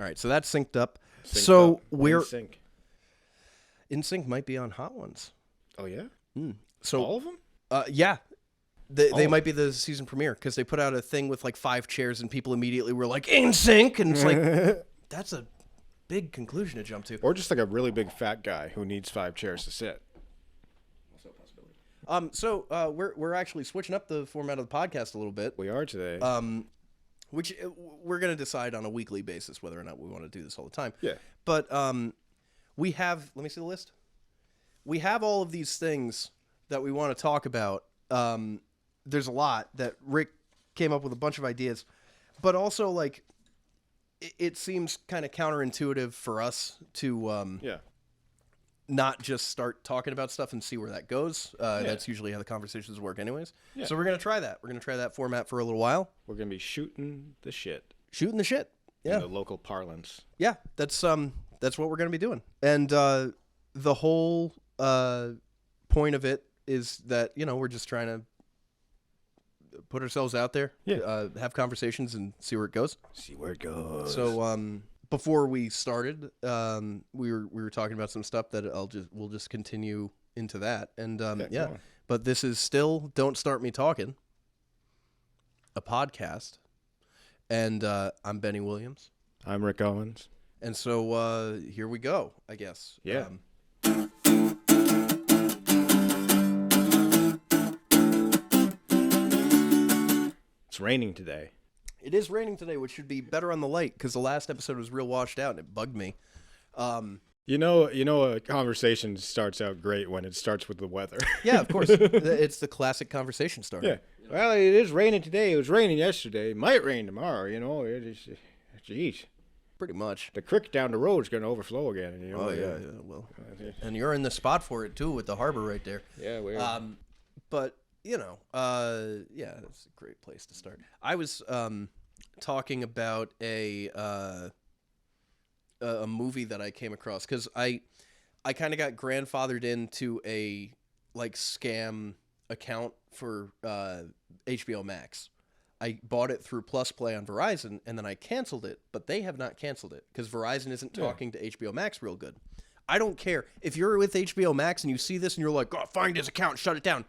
All right, so that's synced up. Synced up. We're Sync. NSYNC might be on Hot Ones. Oh yeah. So All of them? yeah, they Oh. might be the season premiere because they put out a thing with like 5 chairs and people immediately were like NSYNC, and it's like that's a big conclusion to jump to. Or just like a really big fat guy who needs 5 chairs to sit. Also a possibility. So we're actually switching up the format of the podcast a little bit. We are today. Which we're going to decide on a weekly basis whether or not we want to do this all the time. Yeah. But we have, let me see the list. We have all of these things that we want to talk about. There's a lot that Rick came up with a bunch of ideas, but also like it seems kind of counterintuitive for us to not just start talking about stuff and see where that goes. That's usually how the conversations work anyways. Yeah. So we're going to try that. We're going to try that format for a little while. We're going to be shooting the shit. Shooting the shit. Yeah. In the local parlance. Yeah, that's what we're going to be doing. And the whole point of it is that, we're just trying to put ourselves out there, have conversations and see where it goes. See where it goes. So before we started, we were talking about some stuff that we'll just continue into that. And but this is still Don't Start Me Talkin', a podcast. And I'm Bennie Williams. I'm Rick Owens. And so here we go, I guess. Yeah. It's raining today. It is raining today, which should be better on the light because the last episode was real washed out and it bugged me. You know, a conversation starts out great when it starts with the weather. Yeah, of course. It's the classic conversation starter. Yeah. Well, it is raining today. It was raining yesterday. It might rain tomorrow, Jeez. Pretty much. The creek down the road is going to overflow again. Oh, yeah. Well, and you're in the spot for it, too, with the harbor right there. Yeah, we are. But, yeah, that's a great place to start. I was talking about a movie that I came across because I kind of got grandfathered into a, scam account for HBO Max. I bought it through Plus Play on Verizon, and then I canceled it, but they have not canceled it because Verizon isn't talking to HBO Max real good. I don't care. If you're with HBO Max and you see this and you're like, oh, find his account, shut it down,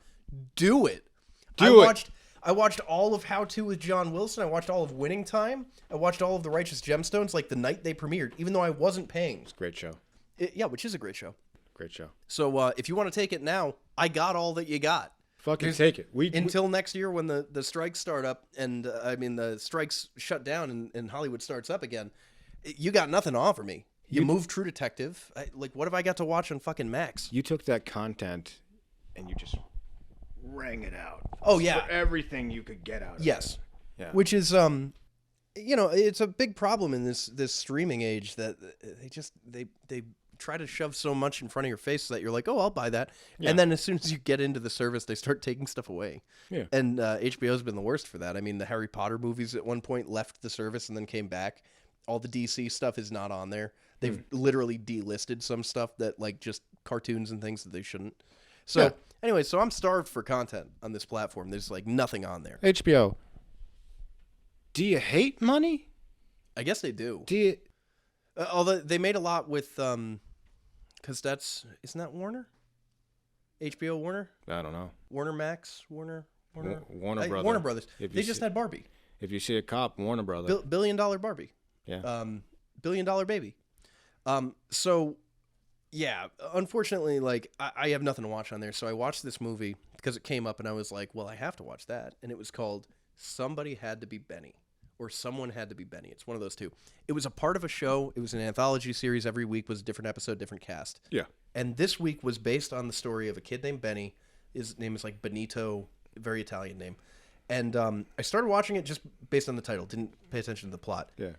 do it. I watched all of How To with John Wilson. I watched all of Winning Time. I watched all of The Righteous Gemstones the night they premiered, even though I wasn't paying. It's a great show. Which is a great show. Great show. So if you want to take it now, I got all that you got. Fucking take it. Until next year when the strikes start up and, the strikes shut down and Hollywood starts up again, you got nothing to offer me. You moved True Detective. What have I got to watch on fucking Max? You took that content and you just rang it out. Oh, yeah. For everything you could get out of it. Yes. Yeah. Which is, it's a big problem in this streaming age that they try to shove so much in front of your face that you're like, oh, I'll buy that. Yeah. And then as soon as you get into the service, they start taking stuff away. Yeah. And HBO's been the worst for that. I mean, the Harry Potter movies at one point left the service and then came back. All the DC stuff is not on there. They've literally delisted some stuff that just cartoons and things that they shouldn't. So anyway, so I'm starved for content on this platform. There's nothing on there. HBO. Do you hate money? I guess they do. Do you? Although they made a lot with, because isn't that Warner? HBO Warner? I don't know. Warner Max? Warner Brothers. Warner Brothers. They just had Barbie. If you see a cop, Warner Brothers. $1 billion Barbie. Yeah. $1 billion baby. So, yeah, unfortunately, I have nothing to watch on there. So I watched this movie because it came up and I was like, well, I have to watch that. And it was called Somebody Had to Be Bennie. Or Someone Had to Be Bennie. It's one of those two. It was a part of a show. It was an anthology series. Every week was a different episode, different cast. Yeah. And this week was based on the story of a kid named Bennie. His name is Benito, very Italian name. And I started watching it just based on the title. Didn't pay attention to the plot. Yeah.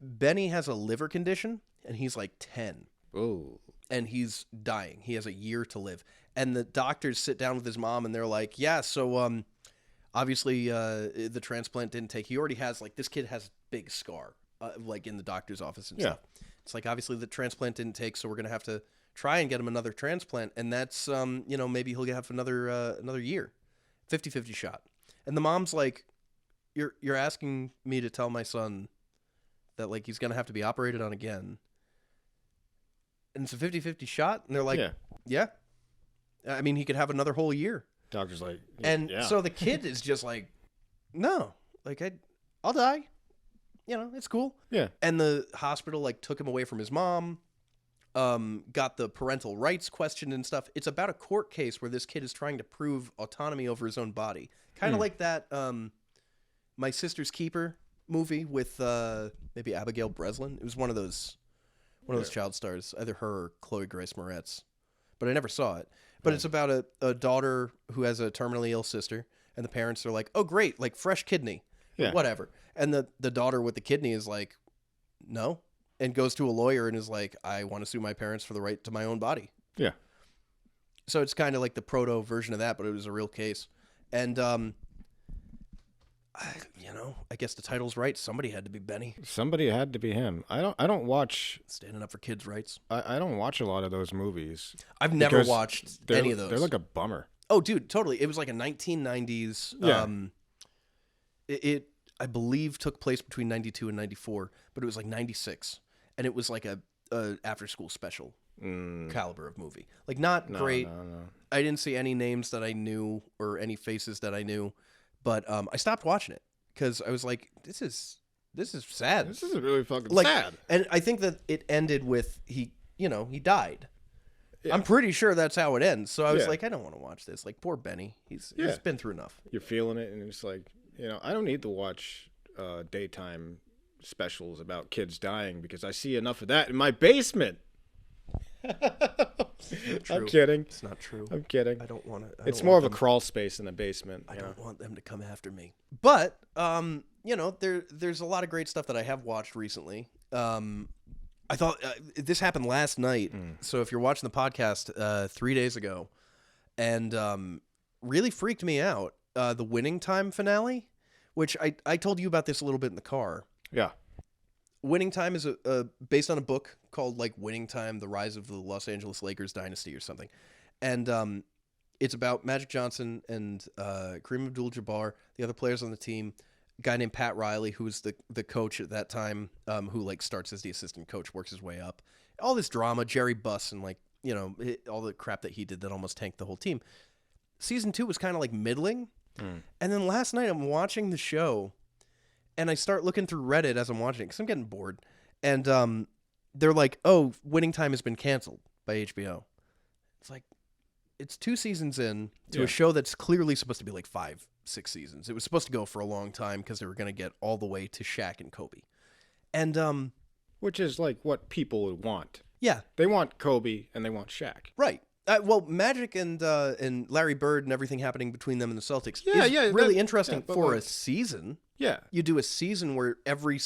Bennie has a liver condition, and he's 10. Oh. And he's dying. He has a year to live. And the doctors sit down with his mom, and they're like, yeah, so obviously the transplant didn't take. He already has, this kid has big scar, in the doctor's office and stuff. It's obviously the transplant didn't take, so we're going to have to try and get him another transplant. And that's, maybe he'll have another year. 50-50 shot. And the mom's like, you're asking me to tell my son that like he's gonna have to be operated on again, and it's a 50-50 shot, and they're like, yeah. I mean, he could have another whole year. Doctor's like, and so the kid is just like, no, like I'll die, it's cool. Yeah. And the hospital like took him away from his mom, got the parental rights questioned and stuff. It's about a court case where this kid is trying to prove autonomy over his own body, kind of like that My Sister's Keeper movie with maybe Abigail Breslin. It was one of those child stars, either her or Chloe Grace Moretz, but I never saw it. But it's about a daughter who has a terminally ill sister, and the parents are like, oh, great, like fresh kidney, whatever. And the daughter with the kidney is like, no, and goes to a lawyer and is like, I want to sue my parents for the right to my own body. Yeah. So it's kind of like the proto version of that, but it was a real case. And, I guess the title's right. Somebody had to be Bennie. Somebody had to be him. I don't watch standing up for kids' rights. I don't watch a lot of those movies. I've never watched any of those. They're like a bummer. Oh, dude, totally. It was like a 1990s. Yeah. It I believe took place between 92 and 94, but it was like 96, and it was like a after school special caliber of movie. Like not great. No. I didn't see any names that I knew or any faces that I knew, but I stopped watching it because I was like, this is sad. This is really fucking like, sad. And I think that it ended with he died. Yeah. I'm pretty sure that's how it ends. So I was like, I don't want to watch this. Like, poor Bennie. He's been through enough. You're feeling it, and it's like, I don't need to watch daytime specials about kids dying because I see enough of that in my basement. I'm kidding. It's not true. I'm kidding. I don't want to. It's more of a crawl space in the basement. I don't want them to come after me. But there's a lot of great stuff that I have watched recently. I thought this happened last night. So if you're watching the podcast 3 days ago, and really freaked me out, the Winning Time finale, which I told you about this a little bit in the car. Yeah. Winning Time is based on a book called like Winning Time: The Rise of the Los Angeles Lakers Dynasty or something, and it's about Magic Johnson and Kareem Abdul-Jabbar, the other players on the team, a guy named Pat Riley, who was the coach at that time, who like starts as the assistant coach, works his way up, all this drama, Jerry Buss, and like all the crap that he did that almost tanked the whole team. Season 2 was kind of like middling, and then last night I'm watching the show. And I start looking through Reddit as I'm watching it because I'm getting bored. And they're like, oh, Winning Time has been canceled by HBO. It's like, it's 2 seasons in to a show that's clearly supposed to be like 5-6 seasons. It was supposed to go for a long time because they were going to get all the way to Shaq and Kobe. And which is like what people would want. Yeah. They want Kobe and they want Shaq. Right. Well, Magic and Larry Bird and everything happening between them and the Celtics is really interesting for a season. Yeah. You do a season where every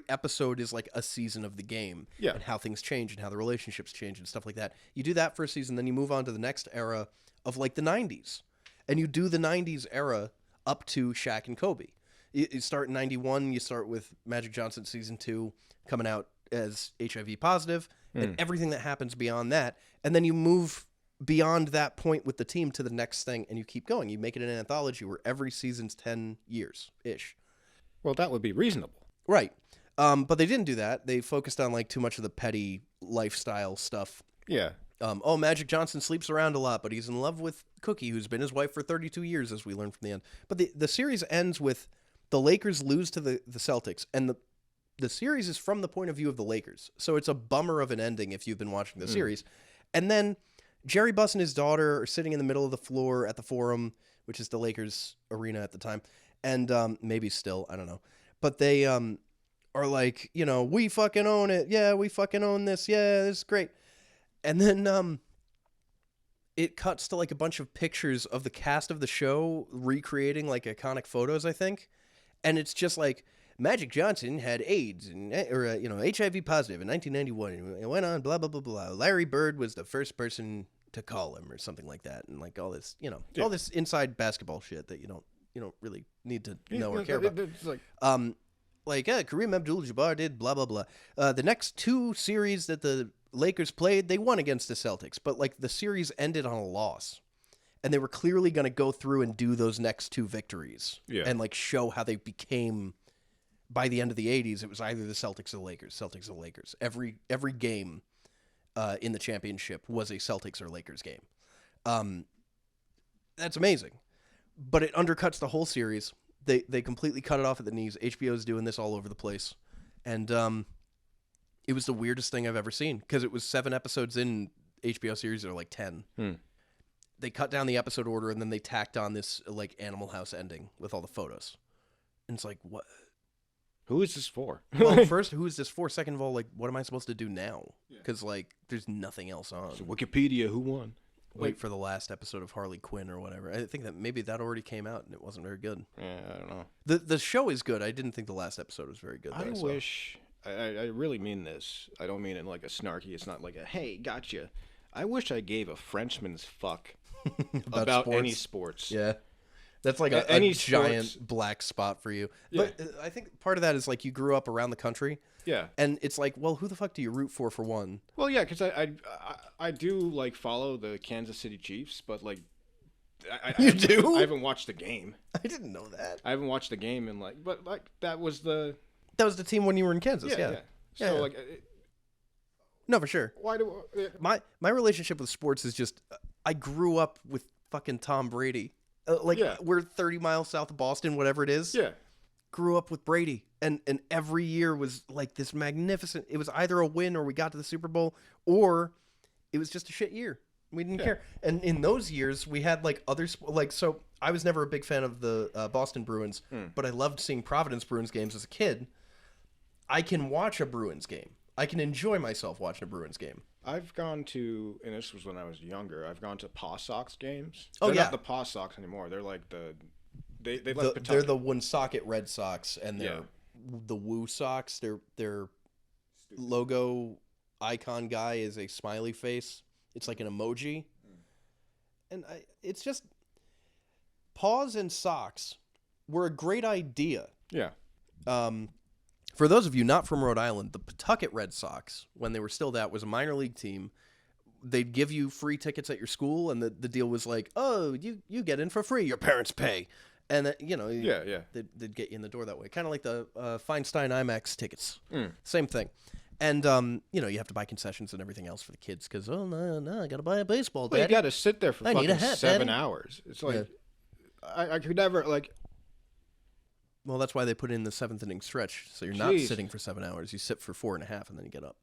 episode is like a season of the game and how things change and how the relationships change and stuff like that. You do that for a season, then you move on to the next era of like the 90s. And you do the 90s era up to Shaq and Kobe. You start in 91, you start with Magic Johnson season 2 coming out as HIV positive and everything that happens beyond that. And then you move beyond that point with the team to the next thing and you keep going. You make it an anthology where every season's 10 years-ish. Well, that would be reasonable. Right. But they didn't do that. They focused on like too much of the petty lifestyle stuff. Yeah. Magic Johnson sleeps around a lot, but he's in love with Cookie, who's been his wife for 32 years, as we learned from the end. But the series ends with the Lakers lose to the Celtics, and the series is from the point of view of the Lakers. So it's a bummer of an ending if you've been watching the series. And then Jerry Buss and his daughter are sitting in the middle of the floor at the Forum, which is the Lakers arena at the time. And maybe still, I don't know. But they are like, we fucking own it. Yeah, we fucking own this. Yeah, this is great. And then it cuts to like a bunch of pictures of the cast of the show recreating like iconic photos, I think. And it's just like Magic Johnson had AIDS and HIV positive in 1991. And it went on blah, blah, blah, blah. Larry Bird was the first person to call him or something like that. And like all this, all this inside basketball shit that you don't really need to know or care about. It's like, Kareem Abdul-Jabbar did blah, blah, blah. The next 2 series that the Lakers played, they won against the Celtics, but like the series ended on a loss. And they were clearly going to go through and do those next 2 victories and like show how they became by the end of the 80s, it was either the Celtics or the Lakers. Celtics or the Lakers. Every game in the championship was a Celtics or Lakers game. That's amazing. But it undercuts the whole series. They completely cut it off at the knees. HBO's doing this all over the place. And it was the weirdest thing I've ever seen because it was 7 episodes in. HBO series are like 10. They cut down the episode order and then they tacked on this like Animal House ending with all the photos. And it's like, what? Who is this for? Well, first, who is this for? Second of all, like, what am I supposed to do now? Because like, there's nothing else on. So Wikipedia, who won? Wait for the last episode of Harley Quinn or whatever. I think that maybe that already came out and it wasn't very good. Yeah, I don't know. The show is good. I didn't think the last episode was very good. I wish. I really mean this. I don't mean it like a snarky. It's not like a hey, gotcha. I wish I gave a Frenchman's fuck about any sports. Yeah. That's like a giant black spot for you. Yeah. But I think part of that is like you grew up around the country. Yeah. And it's like, well, who the fuck do you root for one? Well, yeah, because I do like follow the Kansas City Chiefs, but like you do? I haven't watched the game. I didn't know that. I haven't watched the game and but that was the team when you were in Kansas. Yeah. So like. No, for sure. Why do my relationship with sports is just I grew up with fucking Tom Brady. We're 30 miles south of Boston, whatever it is. Yeah. Grew up with Brady, and every year was like this magnificent. It was either a win or we got to the Super Bowl, or it was just a shit year. We didn't care. And in those years, we had like other so I was never a big fan of the Boston Bruins, but I loved seeing Providence Bruins games as a kid. I can watch a Bruins game. I can enjoy myself watching a Bruins game. I've gone to, and this was when I was younger, I've gone to Paw Sox games. They're not the Paw Sox anymore. They're like they're the Woonsocket Red Sox, and they're the Woo Sox. Their logo icon guy is a smiley face. It's like an emoji. And it's just, Paws and Sox were a great idea. Yeah. For those of you not from Rhode Island, the Pawtucket Red Sox, when they were still that, was a minor league team. They'd give you free tickets at your school, and the deal was like, oh, you get in for free. Your parents pay. And, they'd get you in the door that way. Kind of like the Feinstein IMAX tickets. Same thing. And, you have to buy concessions and everything else for the kids because, no, I got to buy a baseball, Daddy. Well, you got to sit there for fucking 7 hours. It's like, I could never, like... Well, that's why they put in the 7th inning stretch, so you're not sitting for 7 hours. You sit for 4.5, and then you get up.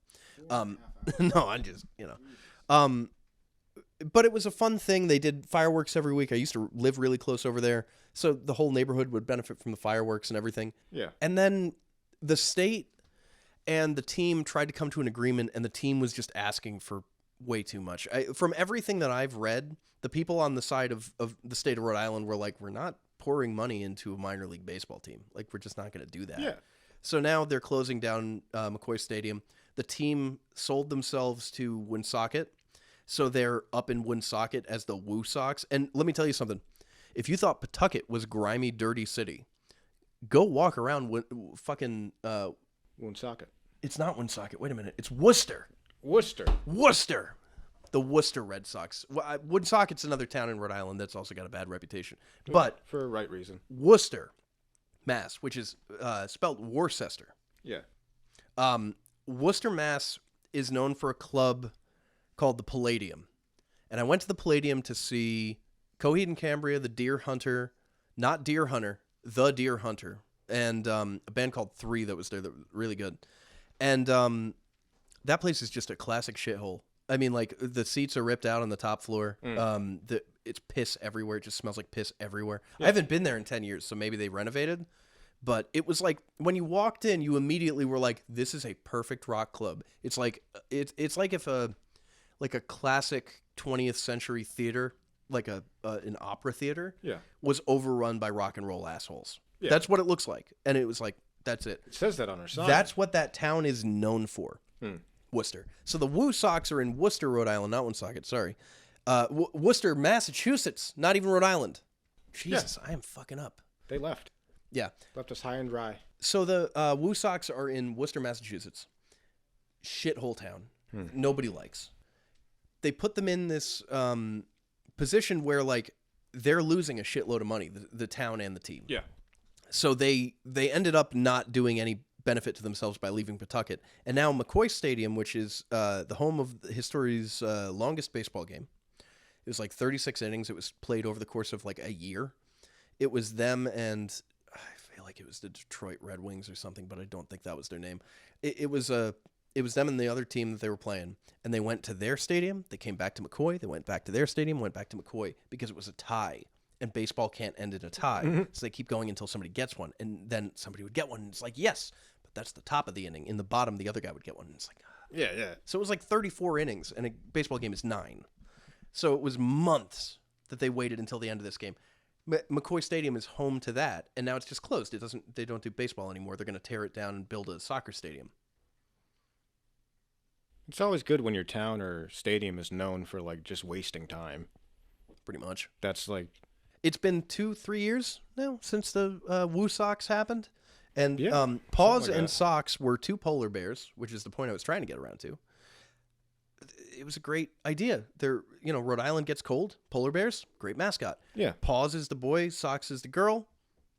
No, I'm just, but it was a fun thing. They did fireworks every week. I used to live really close over there, so the whole neighborhood would benefit from the fireworks and everything. Yeah. And then the state and the team tried to come to an agreement, and the team was just asking for way too much. From everything that I've read, the people on the side of the state of Rhode Island were like, we're not pouring money into a minor league baseball team. Like, we're just not going to do that. Yeah. So now they're closing down McCoy Stadium. The team sold themselves to Woonsocket, so they're up in Woonsocket as the Woo Sox. And let me tell you something. If you thought Pawtucket was grimy, dirty city, go walk around fucking... Woonsocket. It's not Woonsocket. Wait a minute. It's Worcester. Worcester. The Worcester Red Sox. Woonsocket's another town in Rhode Island that's also got a bad reputation. But for a right reason. Worcester, Mass, which is spelled Worcester. Yeah. Worcester, Mass is known for a club called the Palladium. And I went to the Palladium to see Coheed and Cambria, the Deer Hunter, not Deer Hunter, the Deer Hunter, and a band called Three that was there that was really good. And that place is just a classic shithole. I mean, like, the seats are ripped out on the top floor. It's piss everywhere. It just smells like piss everywhere. Yeah. I haven't been there in 10 years, so maybe they renovated. But it was like, when you walked in, you immediately were like, this is a perfect rock club. It's like if a classic 20th century theater, like an opera theater, was overrun by rock and roll assholes. Yeah. That's what it looks like. And it was like, that's it. It says that on our sign. That's what that town is known for. Worcester. So the Woo Sox are in Worcester, Rhode Island, not Woonsocket, sorry. Worcester, Massachusetts, not even Rhode Island. Jesus, I am fucking up. They left. Yeah. Left us high and dry. So the Woo Sox are in Worcester, Massachusetts. Shithole town. Nobody likes. They put them in this position where, like, they're losing a shitload of money, the town and the team. Yeah. So they ended up not doing any benefit to themselves by leaving Pawtucket. And now McCoy Stadium, which is the home of history's longest baseball game. It was like 36 innings. It was played over the course of like a year. It was them and I feel like it was the Detroit Red Wings or something, but I don't think that was their name. It was them and the other team that they were playing, and they went to their stadium. They came back to McCoy. They went back to their stadium, went back to McCoy because it was a tie, and baseball can't end in a tie. So they keep going until somebody gets one, and then somebody would get one, and it's like, yes, but that's the top of the inning. In the bottom, the other guy would get one, and it's like, Yeah. So it was like 34 innings, and a baseball game is 9. So it was months that they waited until the end of this game. McCoy Stadium is home to that, and now it's just closed. They don't do baseball anymore. They're going to tear it down and build a soccer stadium. It's always good when your town or stadium is known for like just wasting time. Pretty much. That's like, it's been 2-3 years now since the Woo Sox happened, and Yeah, Paws like and that. Sox were 2 polar bears, which is the point I was trying to get around to. It was a great idea. Rhode Island gets cold. Polar bears, great mascot. yeah, Paws is the boy, Sox is the girl.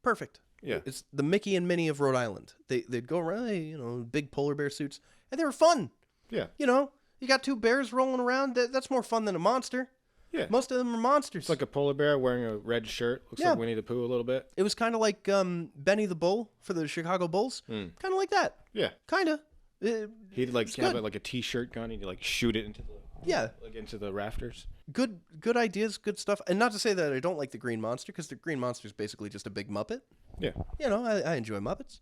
Perfect. yeah. It's the Mickey and Minnie of Rhode Island. They'd go around, big polar bear suits, and they were fun. Yeah. You got 2 bears rolling around. That's more fun than a monster. Yeah. Most of them are monsters. It's like a polar bear wearing a red shirt. Looks Yeah. like Winnie the Pooh a little bit. It was kind of like Bennie the Bull for the Chicago Bulls. Kind of like that. Yeah. Kind of. He'd like It's have good. like a t-shirt gun and he'd like shoot it into the rafters. Good ideas, good stuff. And not to say that I don't like the Green Monster, because the Green Monster is basically just a big Muppet. Yeah. I enjoy Muppets.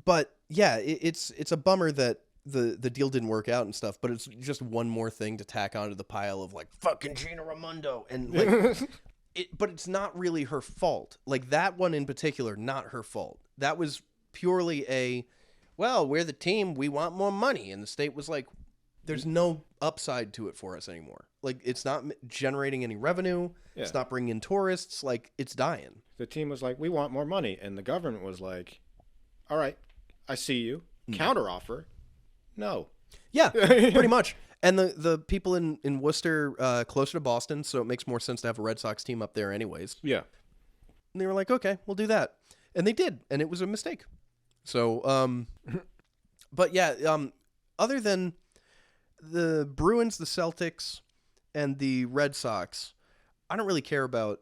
But yeah, it's a bummer that the deal didn't work out and stuff, but it's just one more thing to tack onto the pile of like fucking Gina Raimondo and like but it's not really her fault. Like that one in particular, not her fault. That was purely we're the team, we want more money, and the state was like, there's no upside to it for us anymore. Like it's not generating any revenue. Yeah. It's not bringing in tourists. Like it's dying. The team was like, we want more money. And the government was like, all right, I see you. Counteroffer. No. Yeah, pretty much. And the people in Worcester, closer to Boston, so it makes more sense to have a Red Sox team up there anyways. Yeah. And they were like, okay, we'll do that. And they did, and it was a mistake. So, but yeah, other than the Bruins, the Celtics, and the Red Sox, I don't really care about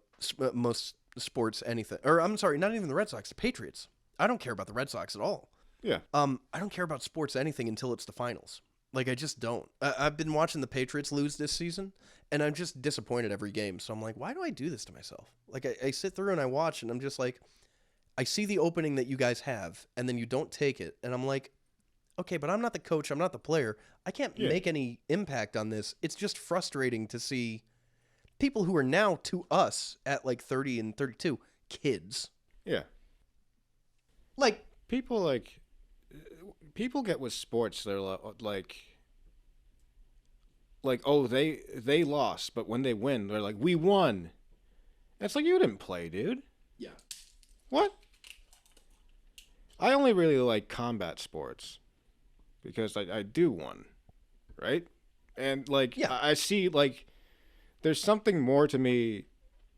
most sports anything. Or I'm sorry, not even the Red Sox, the Patriots. I don't care about the Red Sox at all. Yeah. I don't care about sports anything until it's the finals. Like, I just don't. I've been watching the Patriots lose this season, and I'm just disappointed every game. So I'm like, why do I do this to myself? Like, I sit through and I watch, and I'm just like, I see the opening that you guys have, and then you don't take it. And I'm like, okay, but I'm not the coach. I'm not the player. I can't make any impact on this. It's just frustrating to see people who are now, to us, at like 30 and 32, kids. Yeah. Like, people get with sports, they're like oh, they lost, but when they win, they're like, we won. It's like, you didn't play, dude. yeah. What? I only really like combat sports because I do one, right? And like, Yeah. I see like there's something more to me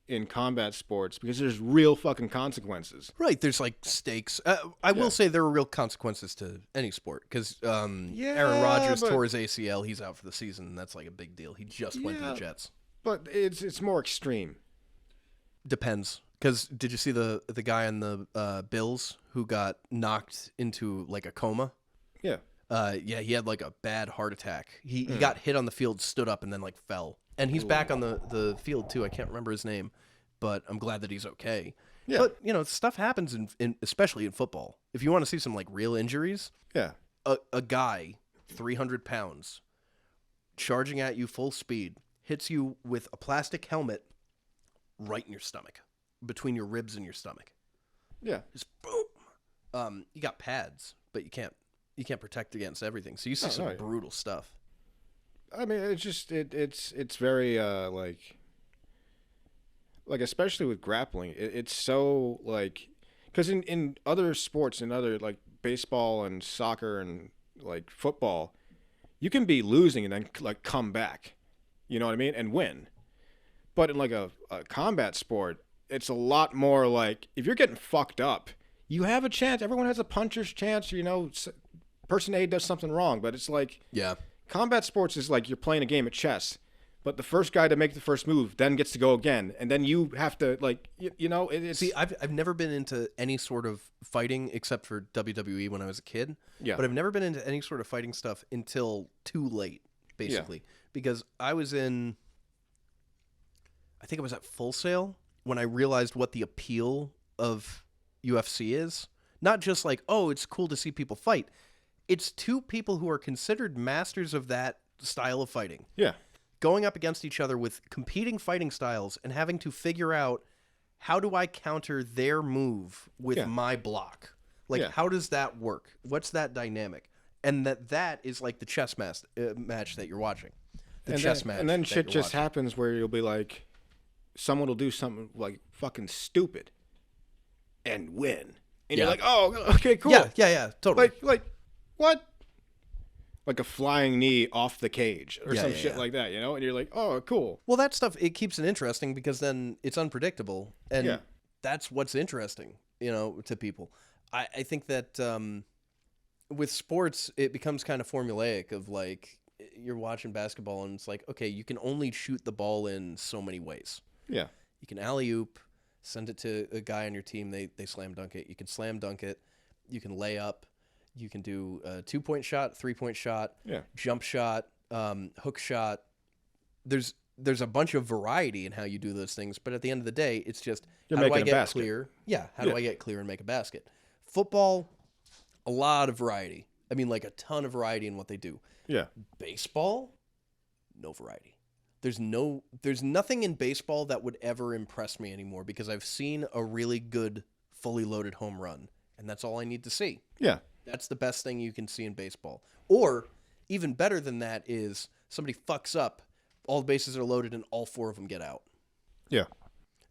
in combat sports because there's real fucking consequences. Right, there's like stakes. I will say there are real consequences to any sport because Aaron Rodgers but- tore his ACL. He's out for the season. That's like a big deal. He just went to the Yeah. Jets. But it's more extreme. Depends. Because did you see the guy on the Bills who got knocked into like a coma? Yeah. Yeah, he had like a bad heart attack. He got hit on the field, stood up, and then like fell. And he's back on the field too. I can't remember his name, but I'm glad that he's okay. Yeah. But stuff happens in especially in football. If you want to see some like real injuries, Yeah. a guy 300 pounds charging at you full speed hits you with a plastic helmet right in your stomach, between your ribs and your stomach. Yeah. Just boom. You got pads, but you can't protect against everything. So you see some brutal stuff. I mean, it's just it's very like especially with grappling, it's so like, because in other sports, in other like baseball and soccer and like football, you can be losing and then like come back, you know what I mean, and win. But in like a combat sport, it's a lot more like if you're getting fucked up, you have a chance. Everyone has a puncher's chance. Person A does something wrong, but it's like combat sports is like you're playing a game of chess. But the first guy to make the first move then gets to go again, and then you have to It's... See, I've never been into any sort of fighting except for WWE when I was a kid. Yeah. But I've never been into any sort of fighting stuff until too late, basically, because I think I was at Full Sail when I realized what the appeal of UFC is. Not just like, oh, it's cool to see people fight. It's two people who are considered masters of that style of fighting. Yeah. Going up against each other with competing fighting styles and having to figure out, how do I counter their move with my block? Like, how does that work? What's that dynamic? And that is like the chess match that you're watching. Chess match. And then shit just happens where you'll be like, someone will do something like fucking stupid and win. And you're like, oh, okay, cool. Yeah, totally. Like what? Like a flying knee off the cage or some shit like that, And you're like, oh, cool. Well, that stuff, it keeps it interesting because then it's unpredictable. And that's what's interesting, to people. I think that with sports, it becomes kind of formulaic of like, you're watching basketball and it's like, okay, you can only shoot the ball in so many ways. Yeah. You can alley-oop, send it to a guy on your team, they slam dunk it. You can slam dunk it. You can lay up. You can do a 2-point shot, 3-point shot, jump shot, hook shot. There's a bunch of variety in how you do those things, but at the end of the day, it's just how do I get clear? Yeah, how do I get clear and make a basket? Football, a lot of variety. I mean, like a ton of variety in what they do. Yeah. Baseball, no variety. There's nothing in baseball that would ever impress me anymore because I've seen a really good, fully loaded home run, and that's all I need to see. Yeah. That's the best thing you can see in baseball. Or, even better than that is somebody fucks up, all the bases are loaded, and all 4 of them get out. Yeah.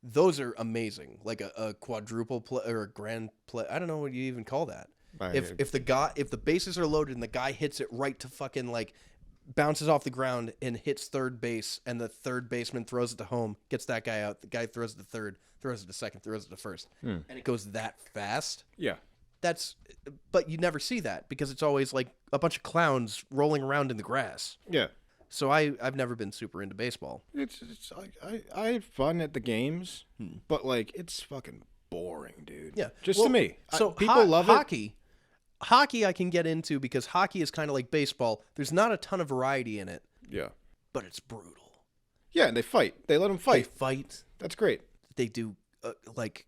Those are amazing. Like a quadruple play or a grand play. I don't know what you even call that. If the bases are loaded and the guy hits it right to fucking like bounces off the ground and hits third base, and the third baseman throws it to home, gets that guy out. The guy throws it to third, throws it to second, throws it to first, and it goes that fast. Yeah. But you never see that because it's always like a bunch of clowns rolling around in the grass. Yeah. So I've never been super into baseball. It's like I have fun at the games, but like it's fucking boring, dude. Yeah. To me. So people love hockey. Hockey I can get into because hockey is kind of like baseball. There's not a ton of variety in it. Yeah. But it's brutal. Yeah, and they fight. They let them fight. They fight. That's great. They do like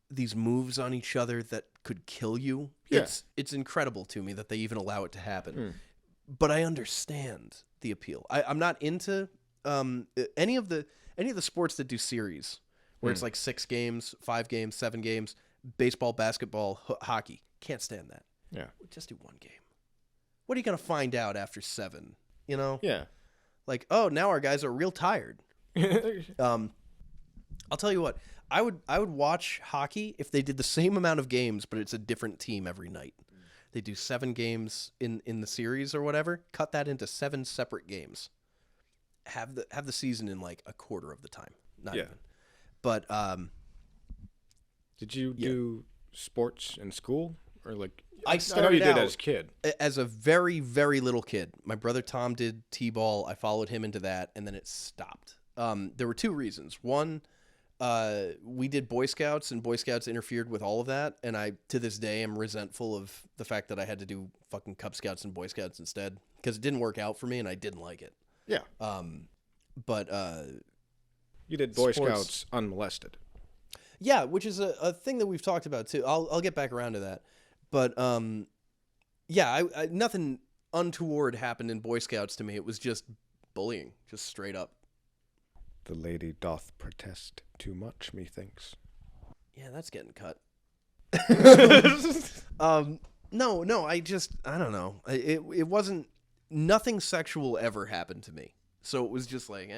these moves on each other that could kill you. Yeah. It's incredible to me that they even allow it to happen. But I understand the appeal. I'm not into any of the sports that do series where it's like 6 games, 5 games, 7 games, baseball, basketball, hockey. Can't stand that. Yeah. Just do 1 game. What are you going to find out after 7? Yeah. Like, oh, now our guys are real tired. I'll tell you what. I would watch hockey if they did the same amount of games, but it's a different team every night. They do 7 games in the series or whatever. Cut that into 7 separate games. Have the season in like a quarter of the time. Not even. But did you do sports in school or like? I know you did as a kid. As a very, very little kid. My brother Tom did t-ball. I followed him into that, and then it stopped. There were 2 reasons. One, we did Boy Scouts, and Boy Scouts interfered with all of that, and I, to this day, am resentful of the fact that I had to do fucking Cub Scouts and Boy Scouts instead, because it didn't work out for me, and I didn't like it. Yeah. But you did Boy Scouts unmolested. Yeah, which is a thing that we've talked about, too. I'll get back around to that. But, yeah, I nothing untoward happened in Boy Scouts to me. It was just bullying, just straight up. The lady doth protest too much, methinks. Yeah, that's getting cut. No, I don't know. It wasn't, nothing sexual ever happened to me. So it was just like,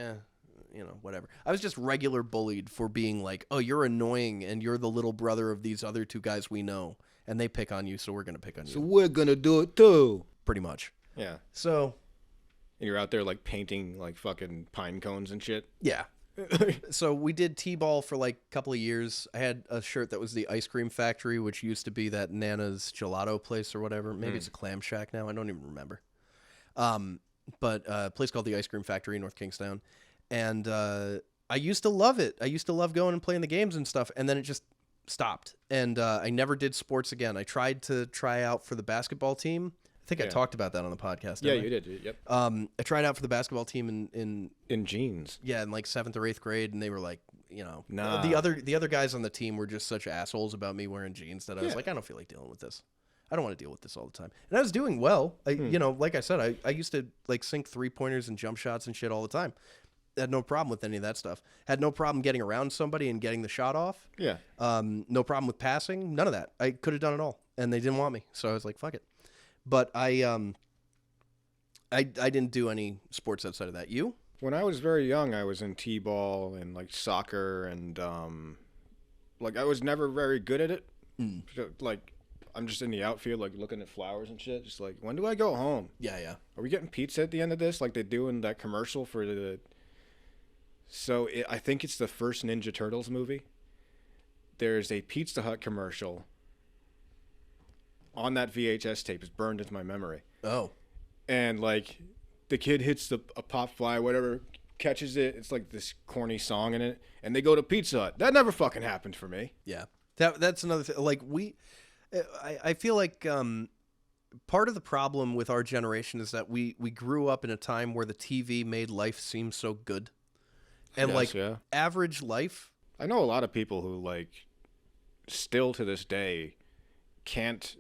whatever. I was just regular bullied for being like, oh, you're annoying and you're the little brother of these other 2 guys we know. And they pick on you, so we're going to pick on you. So we're going to do it too. Pretty much. Yeah. So. And you're out there like painting like fucking pine cones and shit. Yeah. So we did T-ball for like a couple of years. I had a shirt that was the Ice Cream Factory, which used to be that Nana's Gelato place or whatever. Maybe it's a Clam Shack now. I don't even remember. But a place called the Ice Cream Factory in North Kingstown. And I used to love it. I used to love going and playing the games and stuff. And then it just stopped. And I never did sports again. I tried to try out for the basketball team. I think I talked about that on the podcast. Yeah, you did. Yep. I tried out for the basketball team in jeans. Yeah, in like 7th or 8th grade, and they were like, nah. The other guys on the team were just such assholes about me wearing jeans that I was like, I don't feel like dealing with this. I don't want to deal with this all the time. And I was doing well. Like I said, I used to like sink 3-pointers and jump shots and shit all the time. Had no problem with any of that stuff. Had no problem getting around somebody and getting the shot off. Yeah. No problem with passing. None of that. I could have done it all, and they didn't want me, so I was like, fuck it. But I didn't do any sports outside of that. You? When I was very young, I was in t-ball and like soccer, and like I was never very good at it. Like I'm just in the outfield, like looking at flowers and shit. Just like, when do I go home? Yeah. Are we getting pizza at the end of this, like they do in that commercial for the? So I think it's the first Ninja Turtles movie. There's a Pizza Hut commercial on that VHS tape. It's burned into my memory. Oh. And like the kid hits a pop fly, whatever, catches it. It's like this corny song in it, and they go to Pizza Hut. That never fucking happened for me. Yeah, that's another thing. Like I feel like part of the problem with our generation is that we grew up in a time where the TV made life seem so good, and average life. I know a lot of people who like still to this day can't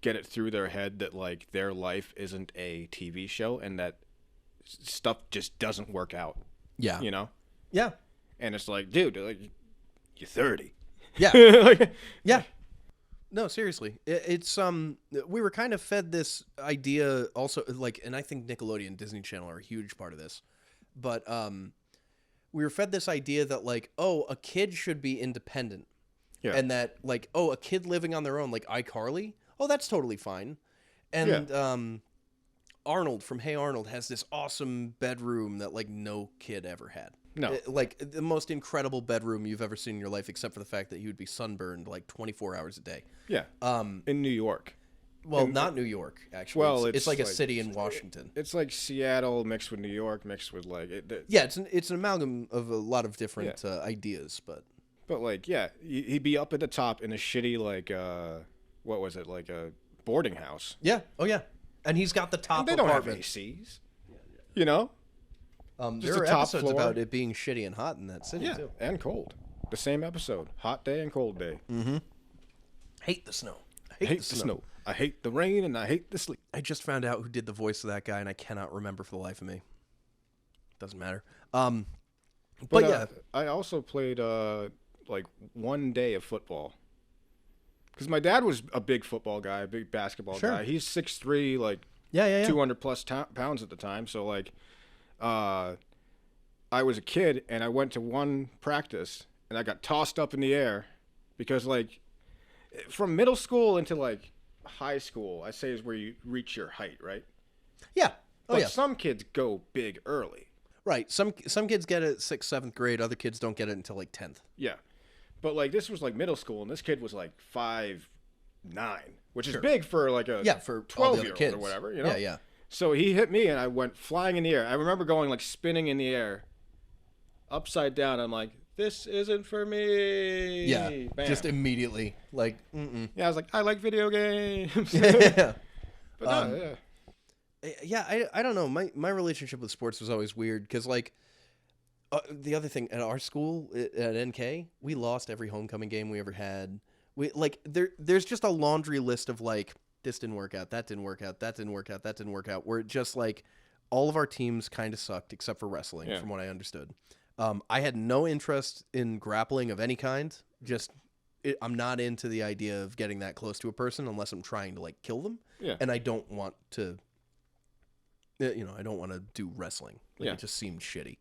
get it through their head that like their life isn't a TV show and that stuff just doesn't work out. Yeah. Yeah. And it's like, dude, like you're 30. Yeah. Yeah. No, seriously. It's we were kind of fed this idea also, like, and I think Nickelodeon, Disney Channel are a huge part of this. But we were fed this idea that like, oh, a kid should be independent. Yeah. And that like, oh, a kid living on their own, like iCarly, oh, that's totally fine. And Arnold from Hey Arnold has this awesome bedroom that like no kid ever had. No. Like the most incredible bedroom you've ever seen in your life, except for the fact that he would be sunburned like 24 hours a day. Yeah. In New York. Well, not New York, actually. Well, it's like a city in Washington. It's like Seattle mixed with New York, mixed with like... Yeah, it's an amalgam of a lot of different ideas, but... But like, yeah, he'd be up at the top in a shitty like, what was it, like a boarding house. Yeah, oh yeah. And he's got the top and they apartment. Don't have ACs, you know? There are episodes floor. About it being shitty and hot in that city, too. And cold. The same episode. Hot day and cold day. Mm-hmm. Hate the snow. I hate the snow. I hate the rain and I hate the sleet. I just found out who did the voice of that guy, and I cannot remember for the life of me. Doesn't matter. But yeah. I also played, like, one day of football. Because my dad was a big football guy, a big basketball guy. He's 6'3", like, 200-plus pounds at the time. So, like, I was a kid, and I went to one practice, and I got tossed up in the air because, like, from middle school into, like, high school, I say is where you reach your height, right? Yeah. But some kids go big early. Right. Some kids get it 6th, 7th grade. Other kids don't get it until, like, 10th. Yeah. But, like, this was, like, middle school, and this kid was, like, 5'9", which is big for, like, a for 12-year-old or whatever, you know? Yeah. So he hit me, and I went flying in the air. I remember going, like, spinning in the air, upside down. I'm like, this isn't for me. Yeah, Bam. Just immediately. Like, Yeah, I was like, I like video games. Yeah. But I don't know. My relationship with sports was always weird because, like, the other thing, at our school, at NK, we lost every homecoming game we ever had. There's just a laundry list of, like, this didn't work out, that didn't work out, that didn't work out, that didn't work out, where it just, like, all of our teams kind of sucked except for wrestling, from what I understood. I had no interest in grappling of any kind. I'm not into the idea of getting that close to a person unless I'm trying to, like, kill them. Yeah. And I don't want to, I don't want to do wrestling. It just seemed shitty.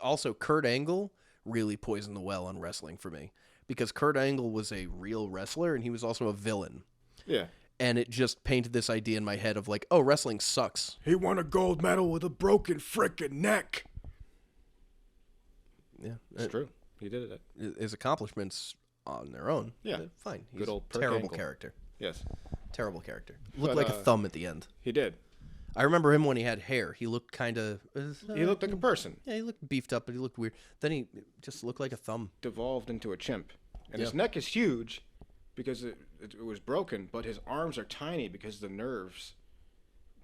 Also, Kurt Angle really poisoned the well on wrestling for me because Kurt Angle was a real wrestler and he was also a villain. Yeah. And it just painted this idea in my head of like, oh, wrestling sucks. He won a gold medal with a broken frickin' neck. Yeah, it's true. He did it. His accomplishments on their own. Yeah, fine. He's good old a terrible character. Yes, terrible character. Looked like a thumb at the end. He did. I remember him when he had hair. He looked kind of. He looked like a person. Yeah, he looked beefed up, but he looked weird. Then he just looked like a thumb. Devolved into a chimp, and his neck is huge because it was broken, but his arms are tiny because the nerves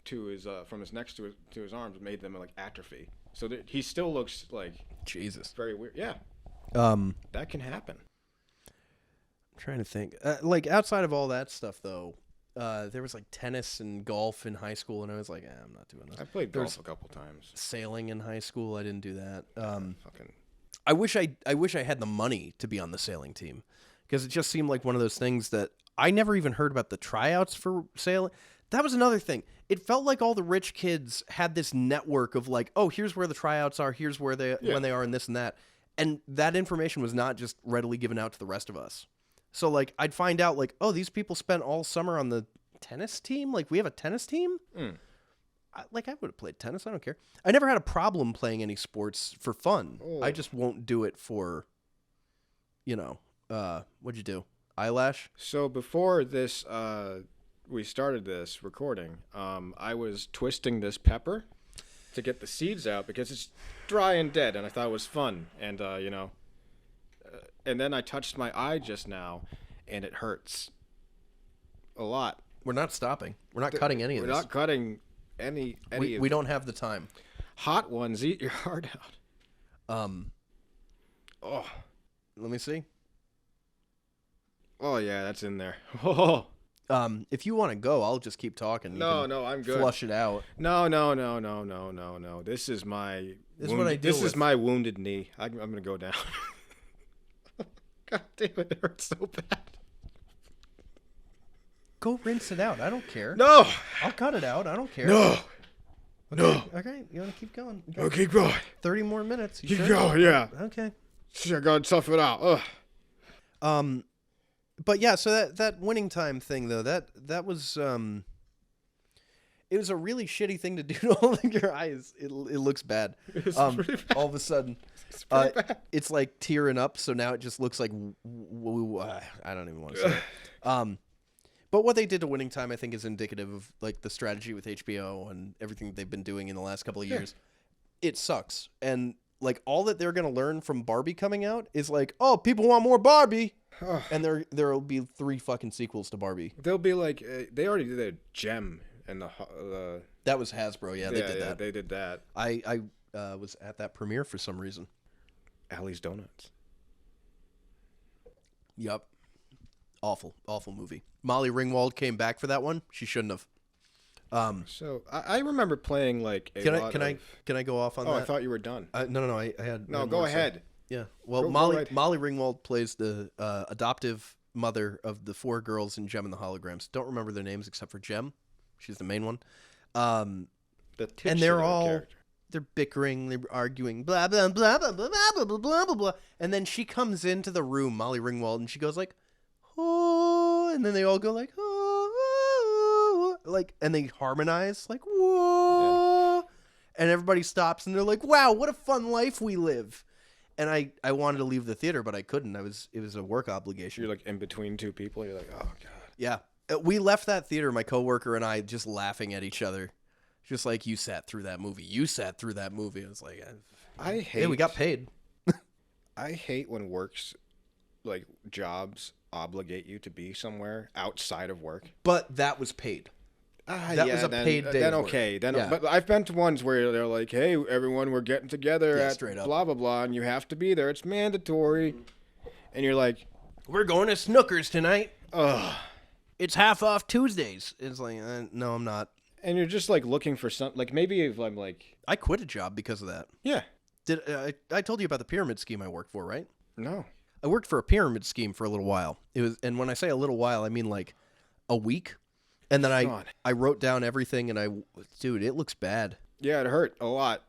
to his from his neck to his arms made them like atrophy. So he still looks like Jesus, very weird. Yeah, that can happen. I'm trying to think. Like outside of all that stuff, though, there was like tennis and golf in high school, and I was like, I'm not doing this. I played golf a couple times. Sailing in high school, I didn't do that. Fucking. I wish I had the money to be on the sailing team, because it just seemed like one of those things that I never even heard about the tryouts for sailing. That was another thing. It felt like all the rich kids had this network of like, oh, here's where the tryouts are, here's where when they are, and this and that. And that information was not just readily given out to the rest of us. So like I'd find out like, oh, these people spent all summer on the tennis team. Like we have a tennis team. I would have played tennis. I don't care. I never had a problem playing any sports for fun. Oh. I just won't do it for, what'd you do? Eyelash? So before this, we started this recording, I was twisting this pepper to get the seeds out because it's dry and dead, and I thought it was fun. And, and then I touched my eye just now, and it hurts a lot. We're not stopping. We're not cutting any of this. We're not cutting any we don't have the time. Hot ones eat your heart out. Oh, let me see. Oh yeah, that's in there. Oh. If you want to go, I'll just keep talking. No, I'm good. Flush it out. No. This is my. This is what I deal This with. is my wounded knee. I'm gonna go down. God damn it hurts so bad. Go rinse it out. I don't care. No. I'll cut it out. I don't care. No. Okay, you want to keep going? Oh, keep going. 30 more minutes. You Keep sure? going. Yeah. Okay. I gotta tough it out. Ugh. But yeah, so that winning time thing though, that was it was a really shitty thing to do to holding your eyes. It looks bad. It's pretty bad. All of a sudden, it's like tearing up. So now it just looks like I don't even want to say it. But what they did to winning time, I think, is indicative of like the strategy with HBO and everything they've been doing in the last couple of years. It sucks, and like all that they're gonna learn from Barbie coming out is like, oh, people want more Barbie. And there'll be 3 fucking sequels to Barbie. They'll be like they already did a Gem and the that was Hasbro. Yeah, they did that. They did that. I was at that premiere for some reason. Allie's Donuts. Yup. Awful movie. Molly Ringwald came back for that one. She shouldn't have. So I remember playing like a lot of... Can I go off on that? Oh, I thought you were done. No. I had. No, go ahead. Yeah. Well, Molly Ringwald plays the adoptive mother of the 4 girls in Gem and the Holograms. Don't remember their names except for Gem. She's the main one. And they're all character. They're bickering, they're arguing, blah blah blah blah blah blah blah blah blah blah. And then she comes into the room, Molly Ringwald, and she goes like, oh, and then they all go like, oh, like, and they harmonize like, whoa, and everybody stops and they're like, wow, what a fun life we live. And I wanted to leave the theater, but I couldn't. It was a work obligation. You're like in between 2 people. You're like, oh god. Yeah, we left that theater, my coworker and I, just laughing at each other, just like, you sat through that movie. You sat through that movie. It was like, I hate. Yeah, we got paid. I hate when works, like jobs, obligate you to be somewhere outside of work. But that was paid. That was a paid day. Then okay. Then yeah. But I've been to ones where they're like, "Hey, everyone, we're getting together at blah blah blah, and you have to be there. It's mandatory." And you're like, "We're going to Snookers tonight. Ugh. It's half off Tuesdays." It's like, no, I'm not. And you're just like looking for something. Like maybe if I'm like, I quit a job because of that. Yeah. Did I told you about the pyramid scheme I worked for, right? No. I worked for a pyramid scheme for a little while. It was, and when I say a little while, I mean like a week. And then I wrote down everything, and dude, it looks bad. Yeah, it hurt a lot.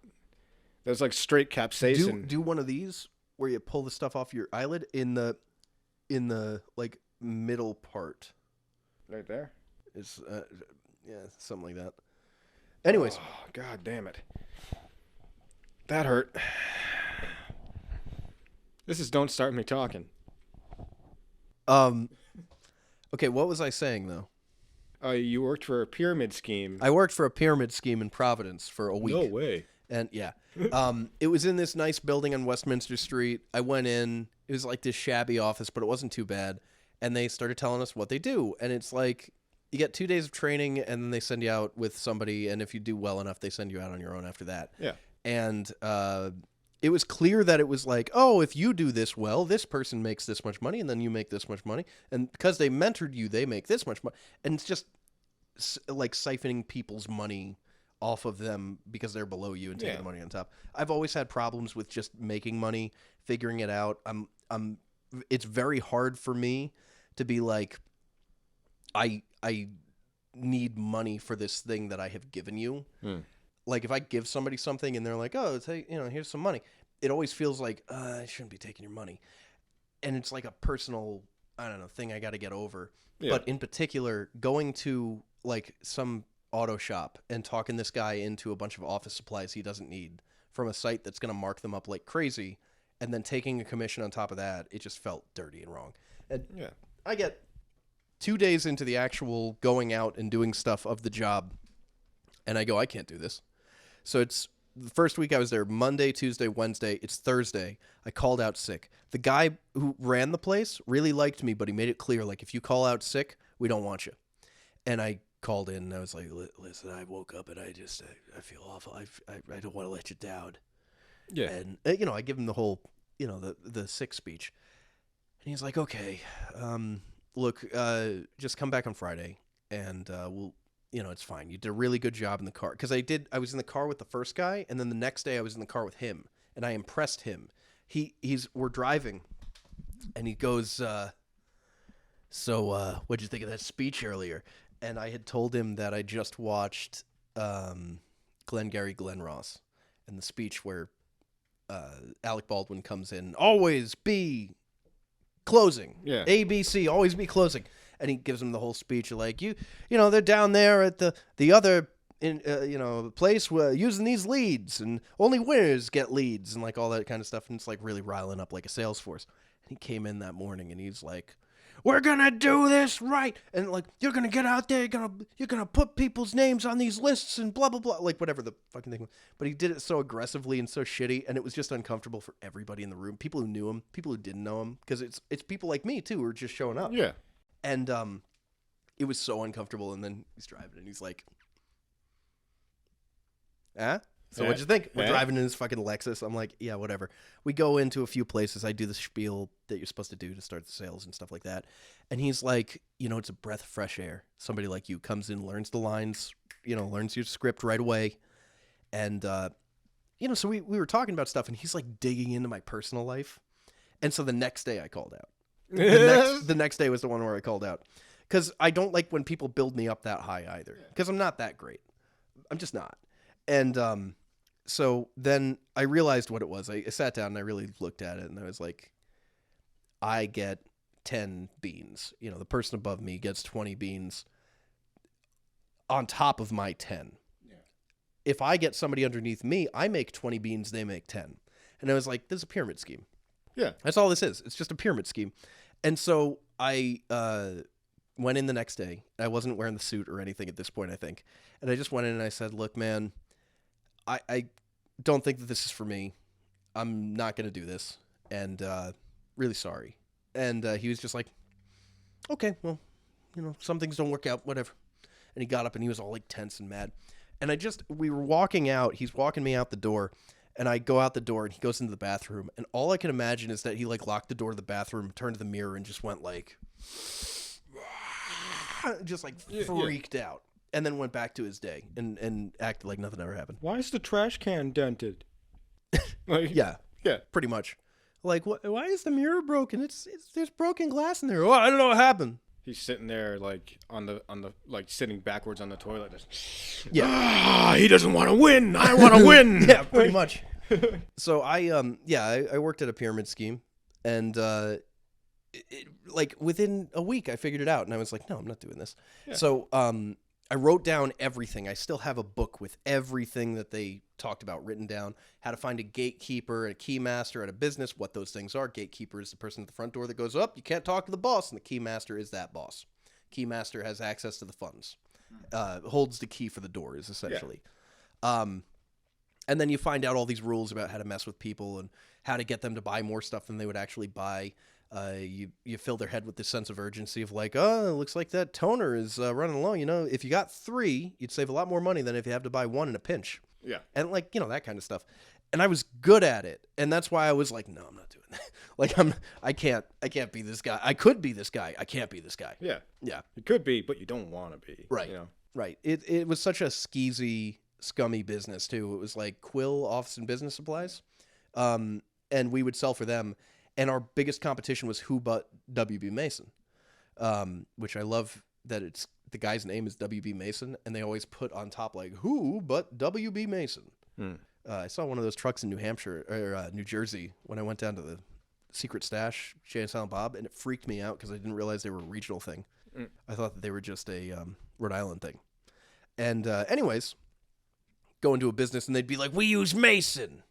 There's like straight capsaicin. Do one of these where you pull the stuff off your eyelid in the like middle part. Right there. It's yeah, something like that. Anyways, oh, god damn it. That hurt. This is Don't Start Me Talking. Okay, what was I saying though? You worked for a pyramid scheme. I worked for a pyramid scheme in Providence for a week. No way. And yeah, it was in this nice building on Westminster Street. I went in. It was like this shabby office, but it wasn't too bad. And they started telling us what they do. And it's like you get 2 days of training, and then they send you out with somebody. And if you do well enough, they send you out on your own after that. Yeah. And it was clear that it was like, oh, if you do this well, this person makes this much money, and then you make this much money. And because they mentored you, they make this much money. And it's just like siphoning people's money off of them because they're below you and taking the money on top. I've always had problems with just making money, figuring it out. It's very hard for me to be like, I need money for this thing that I have given you. Like if I give somebody something and they're like, oh, here's some money. It always feels like, I shouldn't be taking your money. And it's like a personal, I don't know, thing I got to get over. Yeah. But in particular, going to like some auto shop and talking this guy into a bunch of office supplies he doesn't need from a site that's going to mark them up like crazy, and then taking a commission on top of that, it just felt dirty and wrong. And I get 2 days into the actual going out and doing stuff of the job, and I go, I can't do this. So it's the first week I was there, Monday, Tuesday, Wednesday. It's Thursday. I called out sick. The guy who ran the place really liked me, but he made it clear, like, if you call out sick, we don't want you. And I called in and I was like, listen, I woke up and I feel awful. I don't want to let you down. Yeah. And, I give him the whole, the sick speech. And he's like, okay, look, just come back on Friday and we'll, it's fine. You did a really good job in the car. Because I was in the car with the first guy, and then the next day I was in the car with him, and I impressed him. We're driving, and he goes, so what'd you think of that speech earlier? And I had told him that I just watched Glengarry Glen Ross, and the speech where Alec Baldwin comes in, always be closing. Yeah. ABC, always be closing. And he gives him the whole speech of like, they're down there at the other, place where using these leads, and only winners get leads, and like all that kind of stuff. And it's like really riling up like a sales force. And he came in that morning and he's like, we're going to do this right. And like, you're going to get out there, you're going to put people's names on these lists and blah, blah, blah. Like whatever the fucking thing was. But he did it so aggressively and so shitty. And it was just uncomfortable for everybody in the room. People who knew him, people who didn't know him. Because it's people like me too who are just showing up. Yeah. And it was so uncomfortable. And then he's driving and he's like, So what'd you think? We're driving in his fucking Lexus. I'm like, yeah, whatever. We go into a few places. I do the spiel that you're supposed to do to start the sales and stuff like that. And he's like, it's a breath of fresh air. Somebody like you comes in, learns the lines, learns your script right away. And, so we were talking about stuff, and he's like digging into my personal life. And so the next day I called out. The next day was the one where I called out. Because I don't like when people build me up that high either. Because I'm not that great. I'm just not. And so then I realized what it was. I sat down and I really looked at it, and I was like, I get 10 beans. The person above me gets 20 beans on top of my 10. Yeah. If I get somebody underneath me, I make 20 beans, they make 10. And I was like, this is a pyramid scheme. Yeah. That's all this is. It's just a pyramid scheme. And so I went in the next day. I wasn't wearing the suit or anything at this point, I think. And I just went in and I said, look, man, I don't think that this is for me. I'm not going to do this. And really sorry. And he was just like, okay, well, some things don't work out, whatever. And he got up and he was all like tense and mad. And we were walking out. He's walking me out the door. And I go out the door and he goes into the bathroom. And all I can imagine is that he like locked the door to the bathroom, turned to the mirror and just went like, just like freaked out. And then went back to his day and acted like nothing ever happened. Why is the trash can dented? Yeah, pretty much. Like, why is the mirror broken? There's broken glass in there. Oh, I don't know what happened. He's sitting there like on the like sitting backwards on the toilet. Yeah. He doesn't want to win. I want to win. Yeah, pretty much. So I worked at a pyramid scheme, and like within a week I figured it out, and I was like, no, I'm not doing this. Yeah. So I wrote down everything. I still have a book with everything that they talked about written down. How to find a gatekeeper, a keymaster at a business, what those things are. Gatekeeper is the person at the front door that goes up. You can't talk to the boss, and the keymaster is that boss. Keymaster has access to the funds. Holds the key for the doors, essentially. Yeah. And then you find out all these rules about how to mess with people and how to get them to buy more stuff than they would actually buy. You fill their head with this sense of urgency of like, oh, it looks like that toner is running low. You know, if you got 3, you'd save a lot more money than if you have to buy 1 in a pinch. Yeah. And like, you know, that kind of stuff. And I was good at it. And that's why I was like, no, I'm not doing that. Like, I can't be this guy. I could be this guy. I can't be this guy. Yeah. Yeah. You could be, but you don't want to be. Right. You know? Right. It was such a skeezy, scummy business too. It was like Quill Office and Business Supplies. And we would sell for them. And our biggest competition was Who But W.B. Mason, which I love that it's the guy's name is W.B. Mason, and they always put on top like Who But W.B. Mason. I saw one of those trucks in New Hampshire or New Jersey when I went down to the Secret Stash, Jay and Silent Bob, and it freaked me out because I didn't realize they were a regional thing. I thought that they were just a Rhode Island thing. And anyways, go into a business and they'd be like, we use Mason.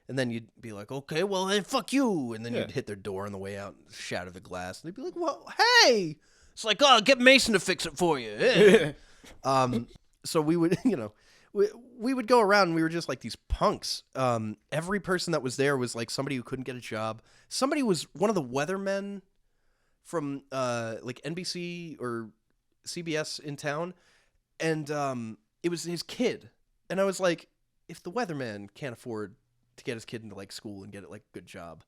And then you'd be like, okay, well, then fuck you. And then you'd hit their door on the way out and shatter the glass. And they'd be like, well, hey. It's like, oh, get Mason to fix it for you. So we would, you know, we would go around and we were just like these punks. Every person that was there was like somebody who couldn't get a job. Somebody was one of the weathermen from like NBC or CBS in town. And it was his kid. And I was like, if the weatherman can't afford to get his kid into like school and get it like a good job,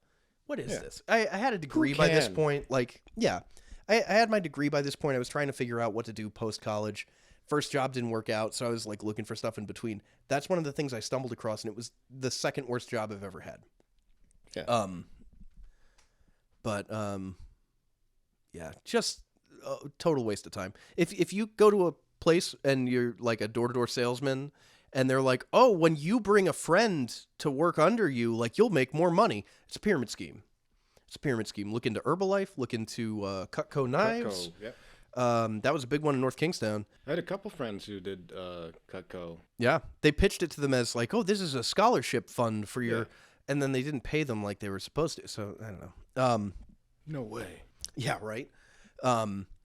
what is this? I had a degree by this point. Like, yeah, I had my degree by this point. I was trying to figure out what to do post college. First job didn't work out, so I was like looking for stuff in between. That's one of the things I stumbled across, and it was the second worst job I've ever had. Yeah. Yeah, just a total waste of time. If you go to a place and you're like a door-to-door salesman and they're like, oh, when you bring a friend to work under you, like you'll make more money. It's a pyramid scheme. Look into Herbalife, look into Cutco knives. Cutco, yep. That was a big one in North Kingstown. I had a couple friends who did Cutco. Yeah. They pitched it to them as like, oh, this is a scholarship fund for your... Yeah. And then they didn't pay them like they were supposed to. So, I don't know. No way. Yeah, right?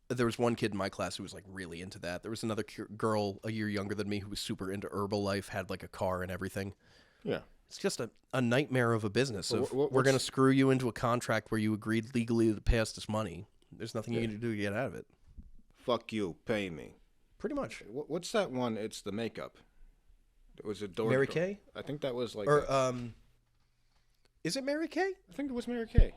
There was one kid in my class who was like really into that. There was another girl a year younger than me who was super into Herbalife, had like a car and everything. Yeah. It's just a nightmare of a business. We're going to screw you into a contract where you agreed legally to pay us this money. There's nothing you can do to get out of it. Fuck you, pay me. Pretty much. What's that one? It's the makeup. It was a door. Mary Kay? I think that was like... Or, is it Mary Kay? I think it was Mary Kay.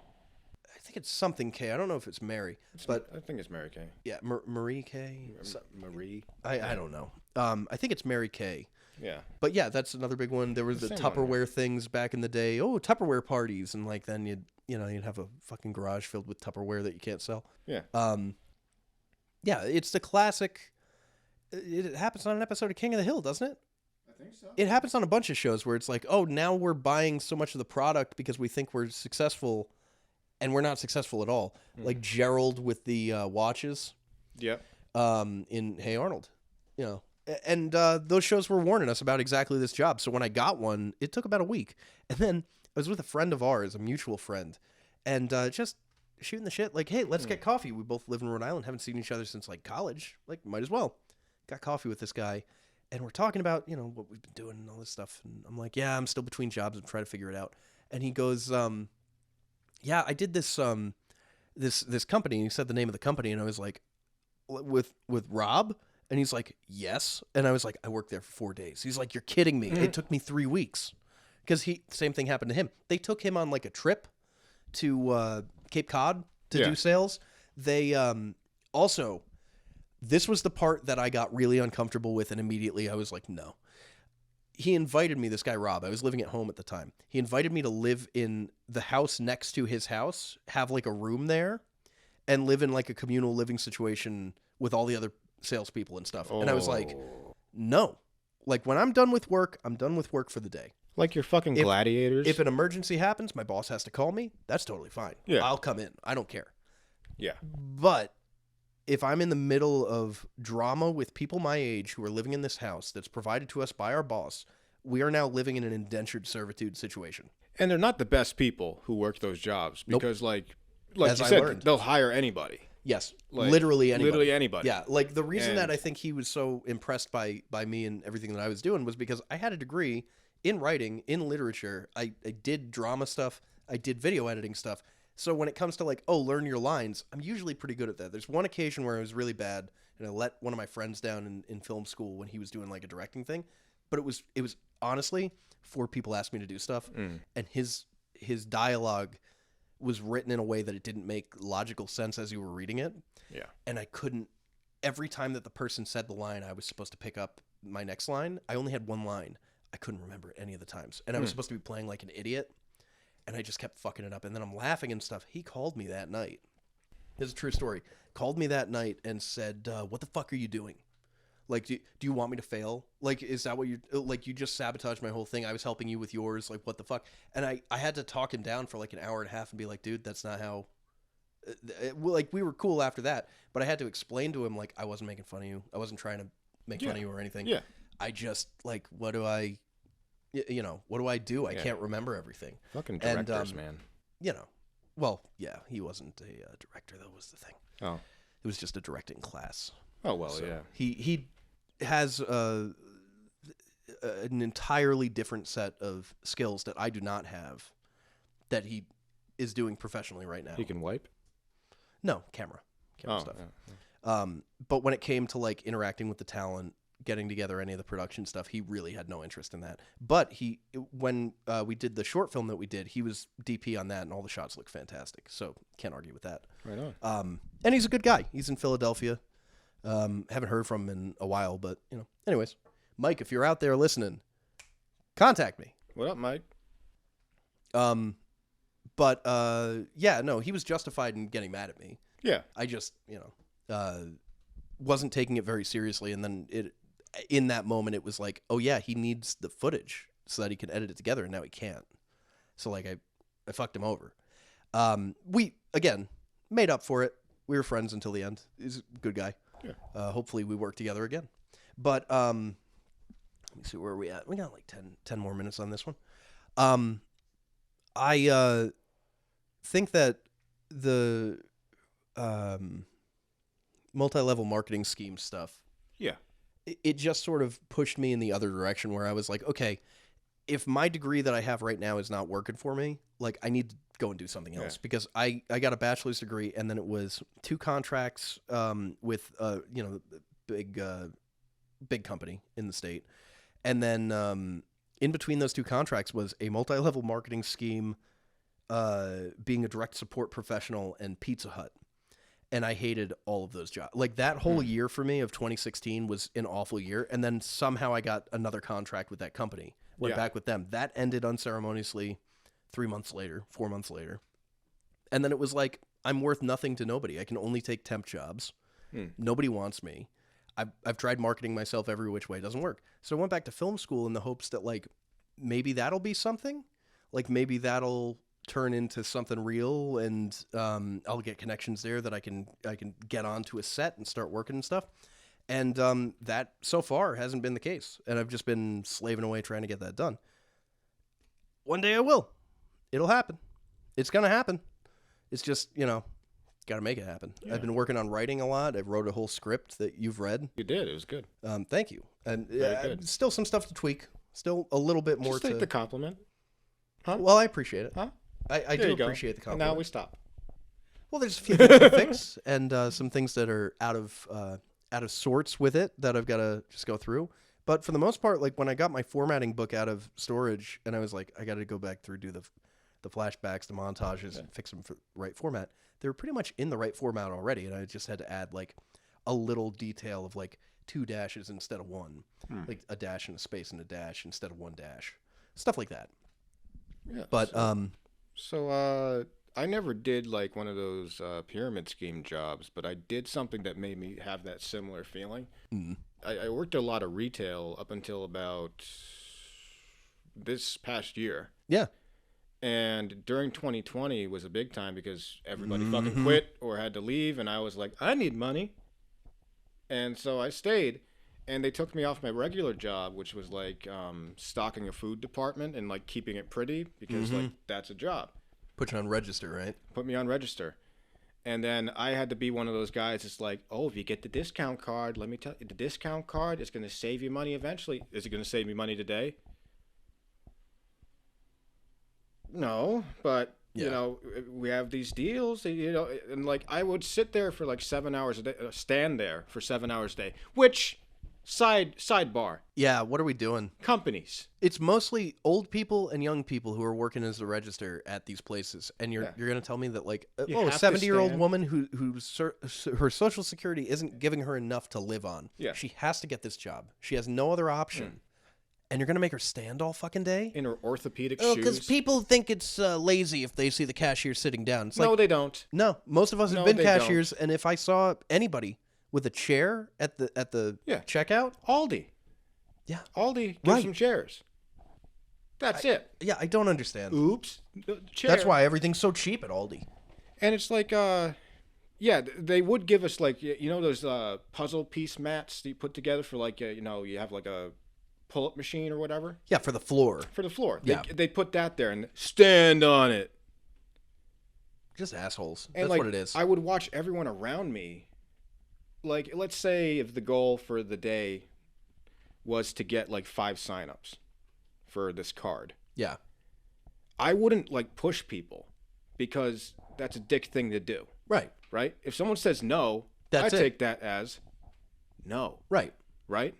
I think it's something K. I don't know if it's Mary, but I think it's Mary Kay. Yeah, Marie K. Marie. I don't know. I think it's Mary Kay. Yeah. But yeah, that's another big one. There was the Tupperware things back in the day. Oh, Tupperware parties, and like then you'd have a fucking garage filled with Tupperware that you can't sell. Yeah. Yeah, it's the classic. It happens on an episode of King of the Hill, doesn't it? I think so. It happens on a bunch of shows where it's like, oh, now we're buying so much of the product because we think we're successful. And we're not successful at all. Like Gerald with the watches. Yeah. In Hey Arnold. You know. And those shows were warning us about exactly this job. So when I got one, it took about a week. And then I was with a friend of ours, a mutual friend. And just shooting the shit. Like, hey, let's get coffee. We both live in Rhode Island. Haven't seen each other since like college. Like, might as well. Got coffee with this guy. And we're talking about, you know, what we've been doing and all this stuff. And I'm like, yeah, I'm still between jobs. I'm trying to figure it out. And he goes, yeah, I did this this company. And he said the name of the company, and I was like, with Rob? And he's like, yes. And I was like, I worked there for 4 days. He's like, you're kidding me. It took me 3 weeks. Because same thing happened to him. They took him on like a trip to Cape Cod to do sales. They also, this was the part that I got really uncomfortable with, and immediately I was like, no. He invited me, this guy Rob, I was living at home at the time. He invited me to live in the house next to his house, have like a room there, and live in like a communal living situation with all the other salespeople and stuff. And I was like, no. Like when I'm done with work, I'm done with work for the day. Like you're fucking gladiators. If an emergency happens, my boss has to call me. That's totally fine. Yeah. I'll come in. I don't care. Yeah. But if I'm in the middle of drama with people my age who are living in this house that's provided to us by our boss, we are now living in an indentured servitude situation. And they're not the best people who work those jobs because, like As you I said, learned. they'll hire anybody. Yes, Like, literally anybody. Literally anybody. Yeah, like the reason And- that I think he was so impressed by me and everything that I was doing was because I had a degree in writing, in literature. I did drama stuff. I did video editing stuff. So when it comes to like, learn your lines, I'm usually pretty good at that. There's one occasion where I was really bad, and I let one of my friends down in film school when he was doing like a directing thing. But it was honestly 4 people asked me to do stuff, and his dialogue was written in a way that it didn't make logical sense as you were reading it. Yeah. And I couldn't, every time that the person said the line, I was supposed to pick up my next line. I only had one line. I couldn't remember it any of the times. And I was supposed to be playing like an idiot. And I just kept fucking it up. And then I'm laughing and stuff. He called me that night. This is a true story. Called me that night and said, what the fuck are you doing? Like, do you want me to fail? Like, is that what you just sabotaged my whole thing? I was helping you with yours. Like, what the fuck? And I had to talk him down for like an hour and a half and be like, dude, that's not how. Like, we were cool after that, but I had to explain to him, like, I wasn't making fun of you. I wasn't trying to make fun of you or anything. Yeah. I just, like, what do I do? I can't remember everything. Fucking directors, man. Well, yeah, he wasn't a director, though, was the thing. Oh. It was just a directing class. Oh, well, So yeah. He has an entirely different set of skills that I do not have that he is doing professionally right now. He can wipe? No, camera stuff. Yeah. But when it came to like interacting with the talent, getting together any of the production stuff, he really had no interest in that. But when we did the short film that we did, he was DP on that, and all the shots look fantastic. So can't argue with that. Right on. And he's a good guy. He's in Philadelphia. Haven't heard from him in a while, but anyways, Mike, if you're out there listening, contact me. What up, Mike? But yeah, no, he was justified in getting mad at me. Yeah. I just, wasn't taking it very seriously, and then in that moment it was like, oh yeah, he needs the footage so that he can edit it together, and now he can't. So like I fucked him over. We again made up for it. We were friends until the end. He's a good guy. Yeah. Hopefully we work together again. But let me see, where are we at? We got like 10 more minutes on this one. I think that the multi-level marketing scheme stuff, yeah, it just sort of pushed me in the other direction where I was like, okay, if my degree that I have right now is not working for me, like I need to go and do something else, because I got a bachelor's degree, and then it was 2 contracts with big company in the state, and then in between those 2 contracts was a multi-level marketing scheme, being a direct support professional, and Pizza Hut. And I hated all of those jobs. Like that whole year for me of 2016 was an awful year. And then somehow I got another contract with that company. Went back with them. That ended unceremoniously 3 months later, 4 months later. And then it was like, I'm worth nothing to nobody. I can only take temp jobs. Nobody wants me. I've tried marketing myself every which way. It doesn't work. So I went back to film school in the hopes that like, maybe that'll be something. Like maybe that'll turn into something real, and I'll get connections there that I can get onto a set and start working and stuff. And that so far hasn't been the case, and I've just been slaving away trying to get that done. One day I will. It'll happen. It's gonna happen. It's just gotta make it happen. Yeah. I've been working on writing a lot. I wrote a whole script that you've read. You did. It was good. Thank you. And still some stuff to tweak. Still a little bit more. Just take the compliment. Huh? Well, I appreciate it. Huh? I do appreciate the compliment. And now we stop. Well, there's a few things to fix, and some things that are out of sorts with it that I've got to just go through. But for the most part, like when I got my formatting book out of storage, and I was like, I got to go back through, do the flashbacks, the montages, and fix them for the right format. They were pretty much in the right format already, and I just had to add like a little detail of like 2 dashes instead of 1, like a dash and a space and a dash instead of 1 dash, stuff like that. Yeah. But So I never did like one of those pyramid scheme jobs, but I did something that made me have that similar feeling. I worked a lot of retail up until about this past year. Yeah. And during 2020 was a big time because everybody fucking quit or had to leave. And I was like, I need money. And so I stayed. And they took me off my regular job, which was like stocking a food department and like keeping it pretty because like that's a job. Put you on register, right? Put me on register. And then I had to be one of those guys that's like, oh, if you get the discount card, let me tell you, the discount card is going to save you money eventually. Is it going to save me money today? No, but, you know, we have these deals, you know, and like I would sit there for like 7 hours a day, stand there for 7 hours a day, which... Sidebar. Yeah, what are we doing? Companies. It's mostly old people and young people who are working as the register at these places, and you're going to tell me that like a 70-year-old woman who's her Social Security isn't giving her enough to live on. Yeah, she has to get this job. She has no other option, and you're going to make her stand all fucking day in her orthopedic shoes. Because people think it's lazy if they see the cashier sitting down. It's no, they don't. No, most of us have been cashiers, and if I saw anybody with a chair at the checkout? Aldi. Yeah. Aldi gives some chairs. That's it. Yeah, I don't understand. Oops. Chair. That's why everything's so cheap at Aldi. And it's like, yeah, they would give us like, you know those puzzle piece mats that you put together for like, you know, you have like a pull-up machine or whatever? Yeah, for the floor. For the floor. Yeah. They put that there and stand on it. Just assholes. And that's like, what it is. I would watch everyone around me. Like, let's say if the goal for the day was to get like 5 signups for this card. Yeah. I wouldn't like push people because that's a dick thing to do. Right. Right? If someone says no, I take that as no. Right. Right?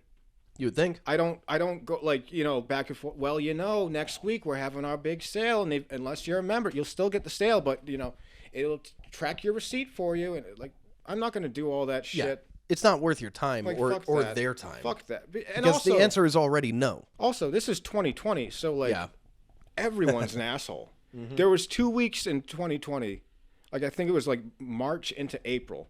You would think. I don't go like, you know, back and forth. Well, you know, next week we're having our big sale, and unless you're a member, you'll still get the sale, but you know, it'll track your receipt for you, and like I'm not going to do all that shit. Yeah. It's not worth your time like, or their time. Fuck that. And because also, the answer is already no. Also, this is 2020, so like everyone's an asshole. There was 2 weeks in 2020, like I think it was like March into April,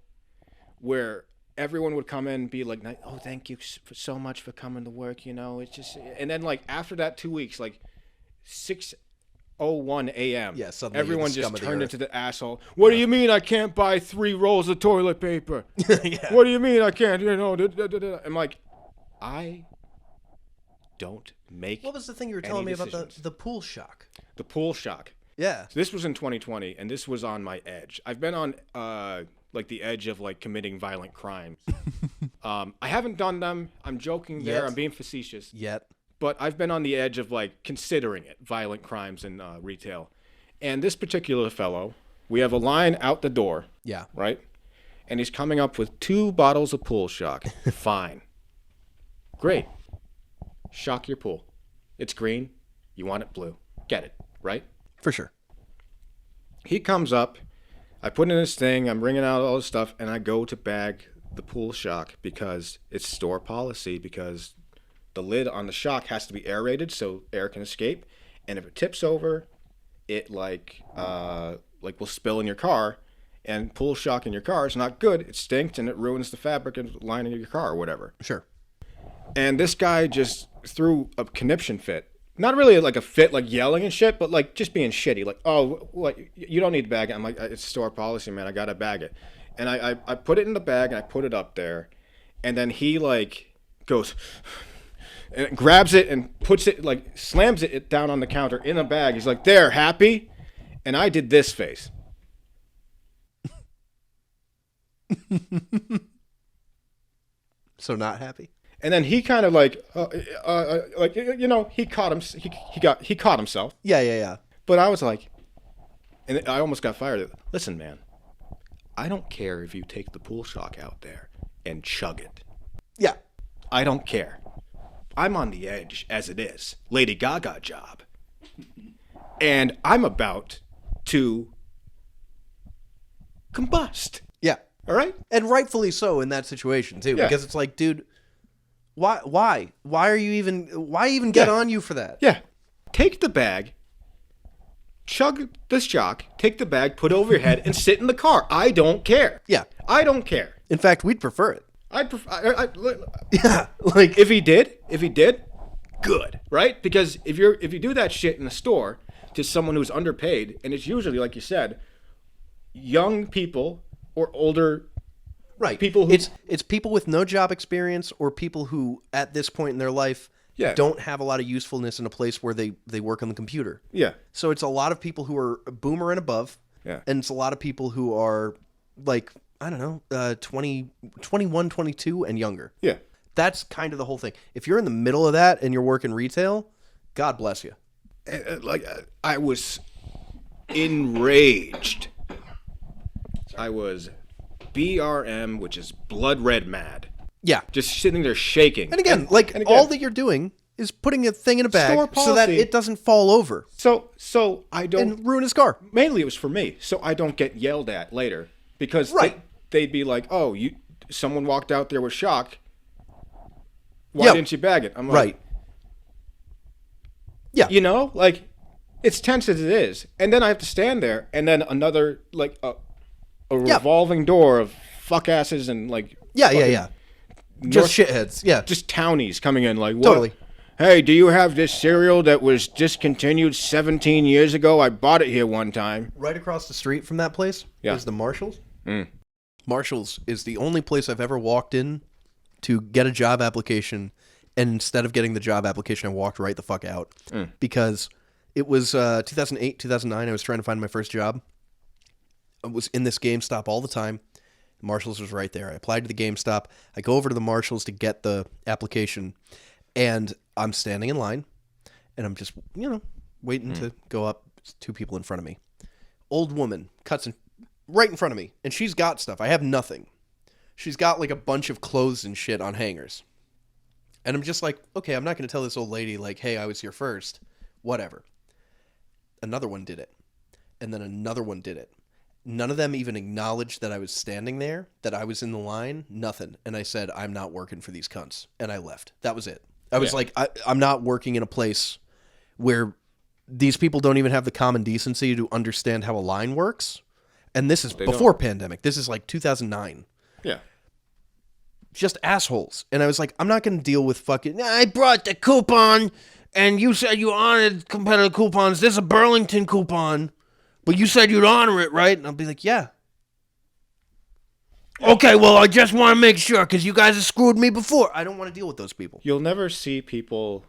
where everyone would come in and be like, oh, thank you so much for coming to work, you know. It's just, and then like after that 2 weeks, like 6:01 a.m. Yeah, suddenly everyone just turned into the asshole. What do you mean I can't buy 3 rolls of toilet paper? Yeah. What do you mean I can't? You know, I'm like, I don't make. What was the thing you were telling me about the pool shock? The pool shock. Yeah. So this was in 2020, and this was on my edge. I've been on like the edge of like committing violent crimes. I haven't done them. I'm joking there. I'm being facetious. But I've been on the edge of like considering it, violent crimes in retail. And this particular fellow, we have a line out the door. Yeah. Right? And he's coming up with 2 bottles of pool shock. Fine. Great. Shock your pool. It's green. You want it blue. Get it. Right? For sure. He comes up. I put in his thing. I'm bringing out all this stuff. And I go to bag the pool shock because it's store policy, because the lid on the shock has to be aerated so air can escape, and if it tips over, it like will spill in your car, and pool shock in your car is not good. It stinks and it ruins the fabric and lining of your car or whatever. Sure. And this guy just threw a conniption fit. Not really like a fit, like yelling and shit, but like just being shitty. Like, oh, what? You don't need to bag it. I'm like, it's store policy, man. I gotta bag it. And I put it in the bag and I put it up there, and then he like goes and grabs it and puts it, like slams it down on the counter in a bag. He's like, there, happy? And I did this face. So not happy? And then he kind of like you know, he caught him. He caught himself. Yeah. But I was like, and I almost got fired. Listen, man, I don't care if you take the pool shock out there and chug it. Yeah, I don't care. I'm on the edge as it is. Lady Gaga job. And I'm about to combust. Yeah. All right? And rightfully so in that situation too, because it's like, dude, why are you even, why even get on you for that? Yeah. Take the bag, chug the shock, take the bag, put it over your head, and sit in the car. I don't care. Yeah. I don't care. In fact, we'd prefer it. Yeah, like if he did, good, right? Because if you do that shit in the store, to someone who's underpaid, and it's usually, like you said, young people or older people who... It's people with no job experience or people who, at this point in their life, don't have a lot of usefulness in a place where they work on the computer. Yeah. So it's a lot of people who are boomer and above, and it's a lot of people who are, like, I don't know, 21, 22 and younger. Yeah. That's kind of the whole thing. If you're in the middle of that and you're working retail, God bless you. I was enraged. I was BRM, which is blood red mad. Yeah. Just sitting there shaking. And again, all that you're doing is putting a thing in a bag so that it doesn't fall over. So I don't... And ruin his car. Mainly it was for me, so I don't get yelled at later. Because they'd be like, oh, someone walked out there with shock. Why didn't you bag it? I'm like... Right. Yeah. You know? Like, it's tense as it is. And then I have to stand there, and then another, like, a revolving door of fuck asses and, like... Yeah. Just shitheads. Yeah. Just townies coming in, like, what? Totally. Hey, do you have this cereal that was discontinued 17 years ago? I bought it here one time. Right across the street from that place is the Marshalls. Marshalls is the only place I've ever walked in to get a job application, and instead of getting the job application, I walked right the fuck out. Because it was 2008, 2009. I was trying to find my first job. I was in this GameStop all the time. Marshalls was right there. I applied to the GameStop. I go over to the Marshalls to get the application, and I'm standing in line, and I'm just, waiting to go up. There's two people in front of me. Old woman cuts in right in front of me, and she's got stuff. I have nothing. She's got like a bunch of clothes and shit on hangers. And I'm just like, okay, I'm not going to tell this old lady, like, hey, I was here first. Whatever. Another one did it. And then another one did it. None of them even acknowledged that I was standing there, that I was in the line, nothing. And I said, I'm not working for these cunts. And I left. That was it. I was like, I'm not working in a place where these people don't even have the common decency to understand how a line works. And this is before pandemic. This is like 2009. Yeah. Just assholes. And I was like, I'm not going to deal with fucking, I brought the coupon, and you said you honored competitive coupons. This is a Burlington coupon, but you said you'd honor it, right? And I'll be like, yeah. Okay, well, I just want to make sure, because you guys have screwed me before. I don't want to deal with those people. You'll never see people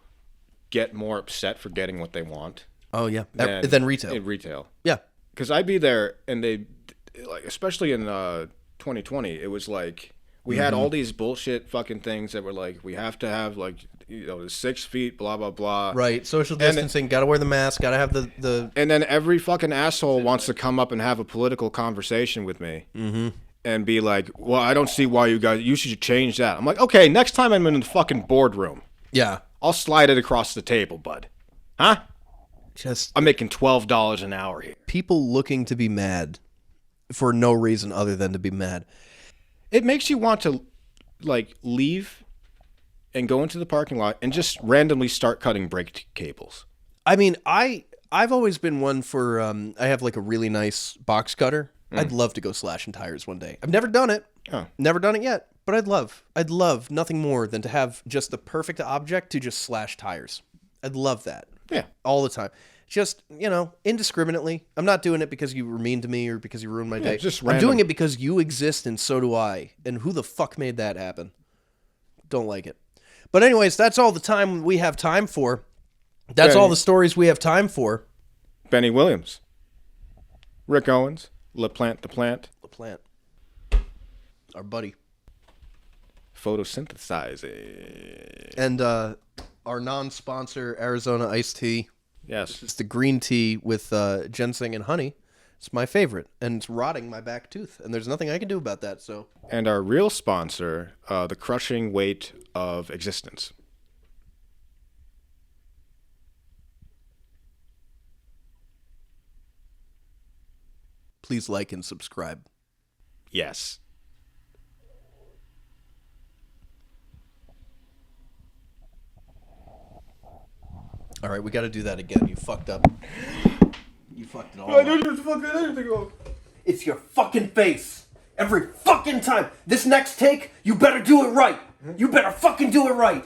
get more upset for getting what they want. Oh, yeah. Than retail. In retail. Yeah. Because I'd be there, and they, like, especially in 2020, it was like, we had all these bullshit fucking things that were like, we have to have, like, 6 feet, blah, blah, blah. Right. Social distancing, got to wear the mask, got to have the... And then every fucking asshole wants to come up and have a political conversation with me. And be like, well, I don't see why you should change that. I'm like, okay, next time I'm in the fucking boardroom. Yeah. I'll slide it across the table, bud. Huh? I'm making $12 an hour here. People looking to be mad for no reason other than to be mad. It makes you want to, like, leave and go into the parking lot and just randomly start cutting brake cables. I mean, I've always been one for, I have, like, a really nice box cutter. I'd love to go slashing tires one day. I've never done it. Never done it yet, but I'd love nothing more than to have just the perfect object to just slash tires. I'd love that. Yeah. All the time. Just, indiscriminately. I'm not doing it because you were mean to me or because you ruined my day. Just I'm doing it because you exist and so do I. And who the fuck made that happen? Don't like it. But anyways, that's all the time we have time for. That's all the stories we have time for. Bennie Williams. Rick Owens. LaPlante the Plant. LaPlante. Our buddy. Photosynthesizing. And our non-sponsor, Arizona iced tea. Yes. It's the green tea with ginseng and honey. It's my favorite. And it's rotting my back tooth. And there's nothing I can do about that, so. And our real sponsor, the crushing weight of existence. Please like and subscribe. Yes. All right, we got to do that again. You fucked up. You fucked it all up. It's your fucking face. Every fucking time. This next take, you better do it right. You better fucking do it right.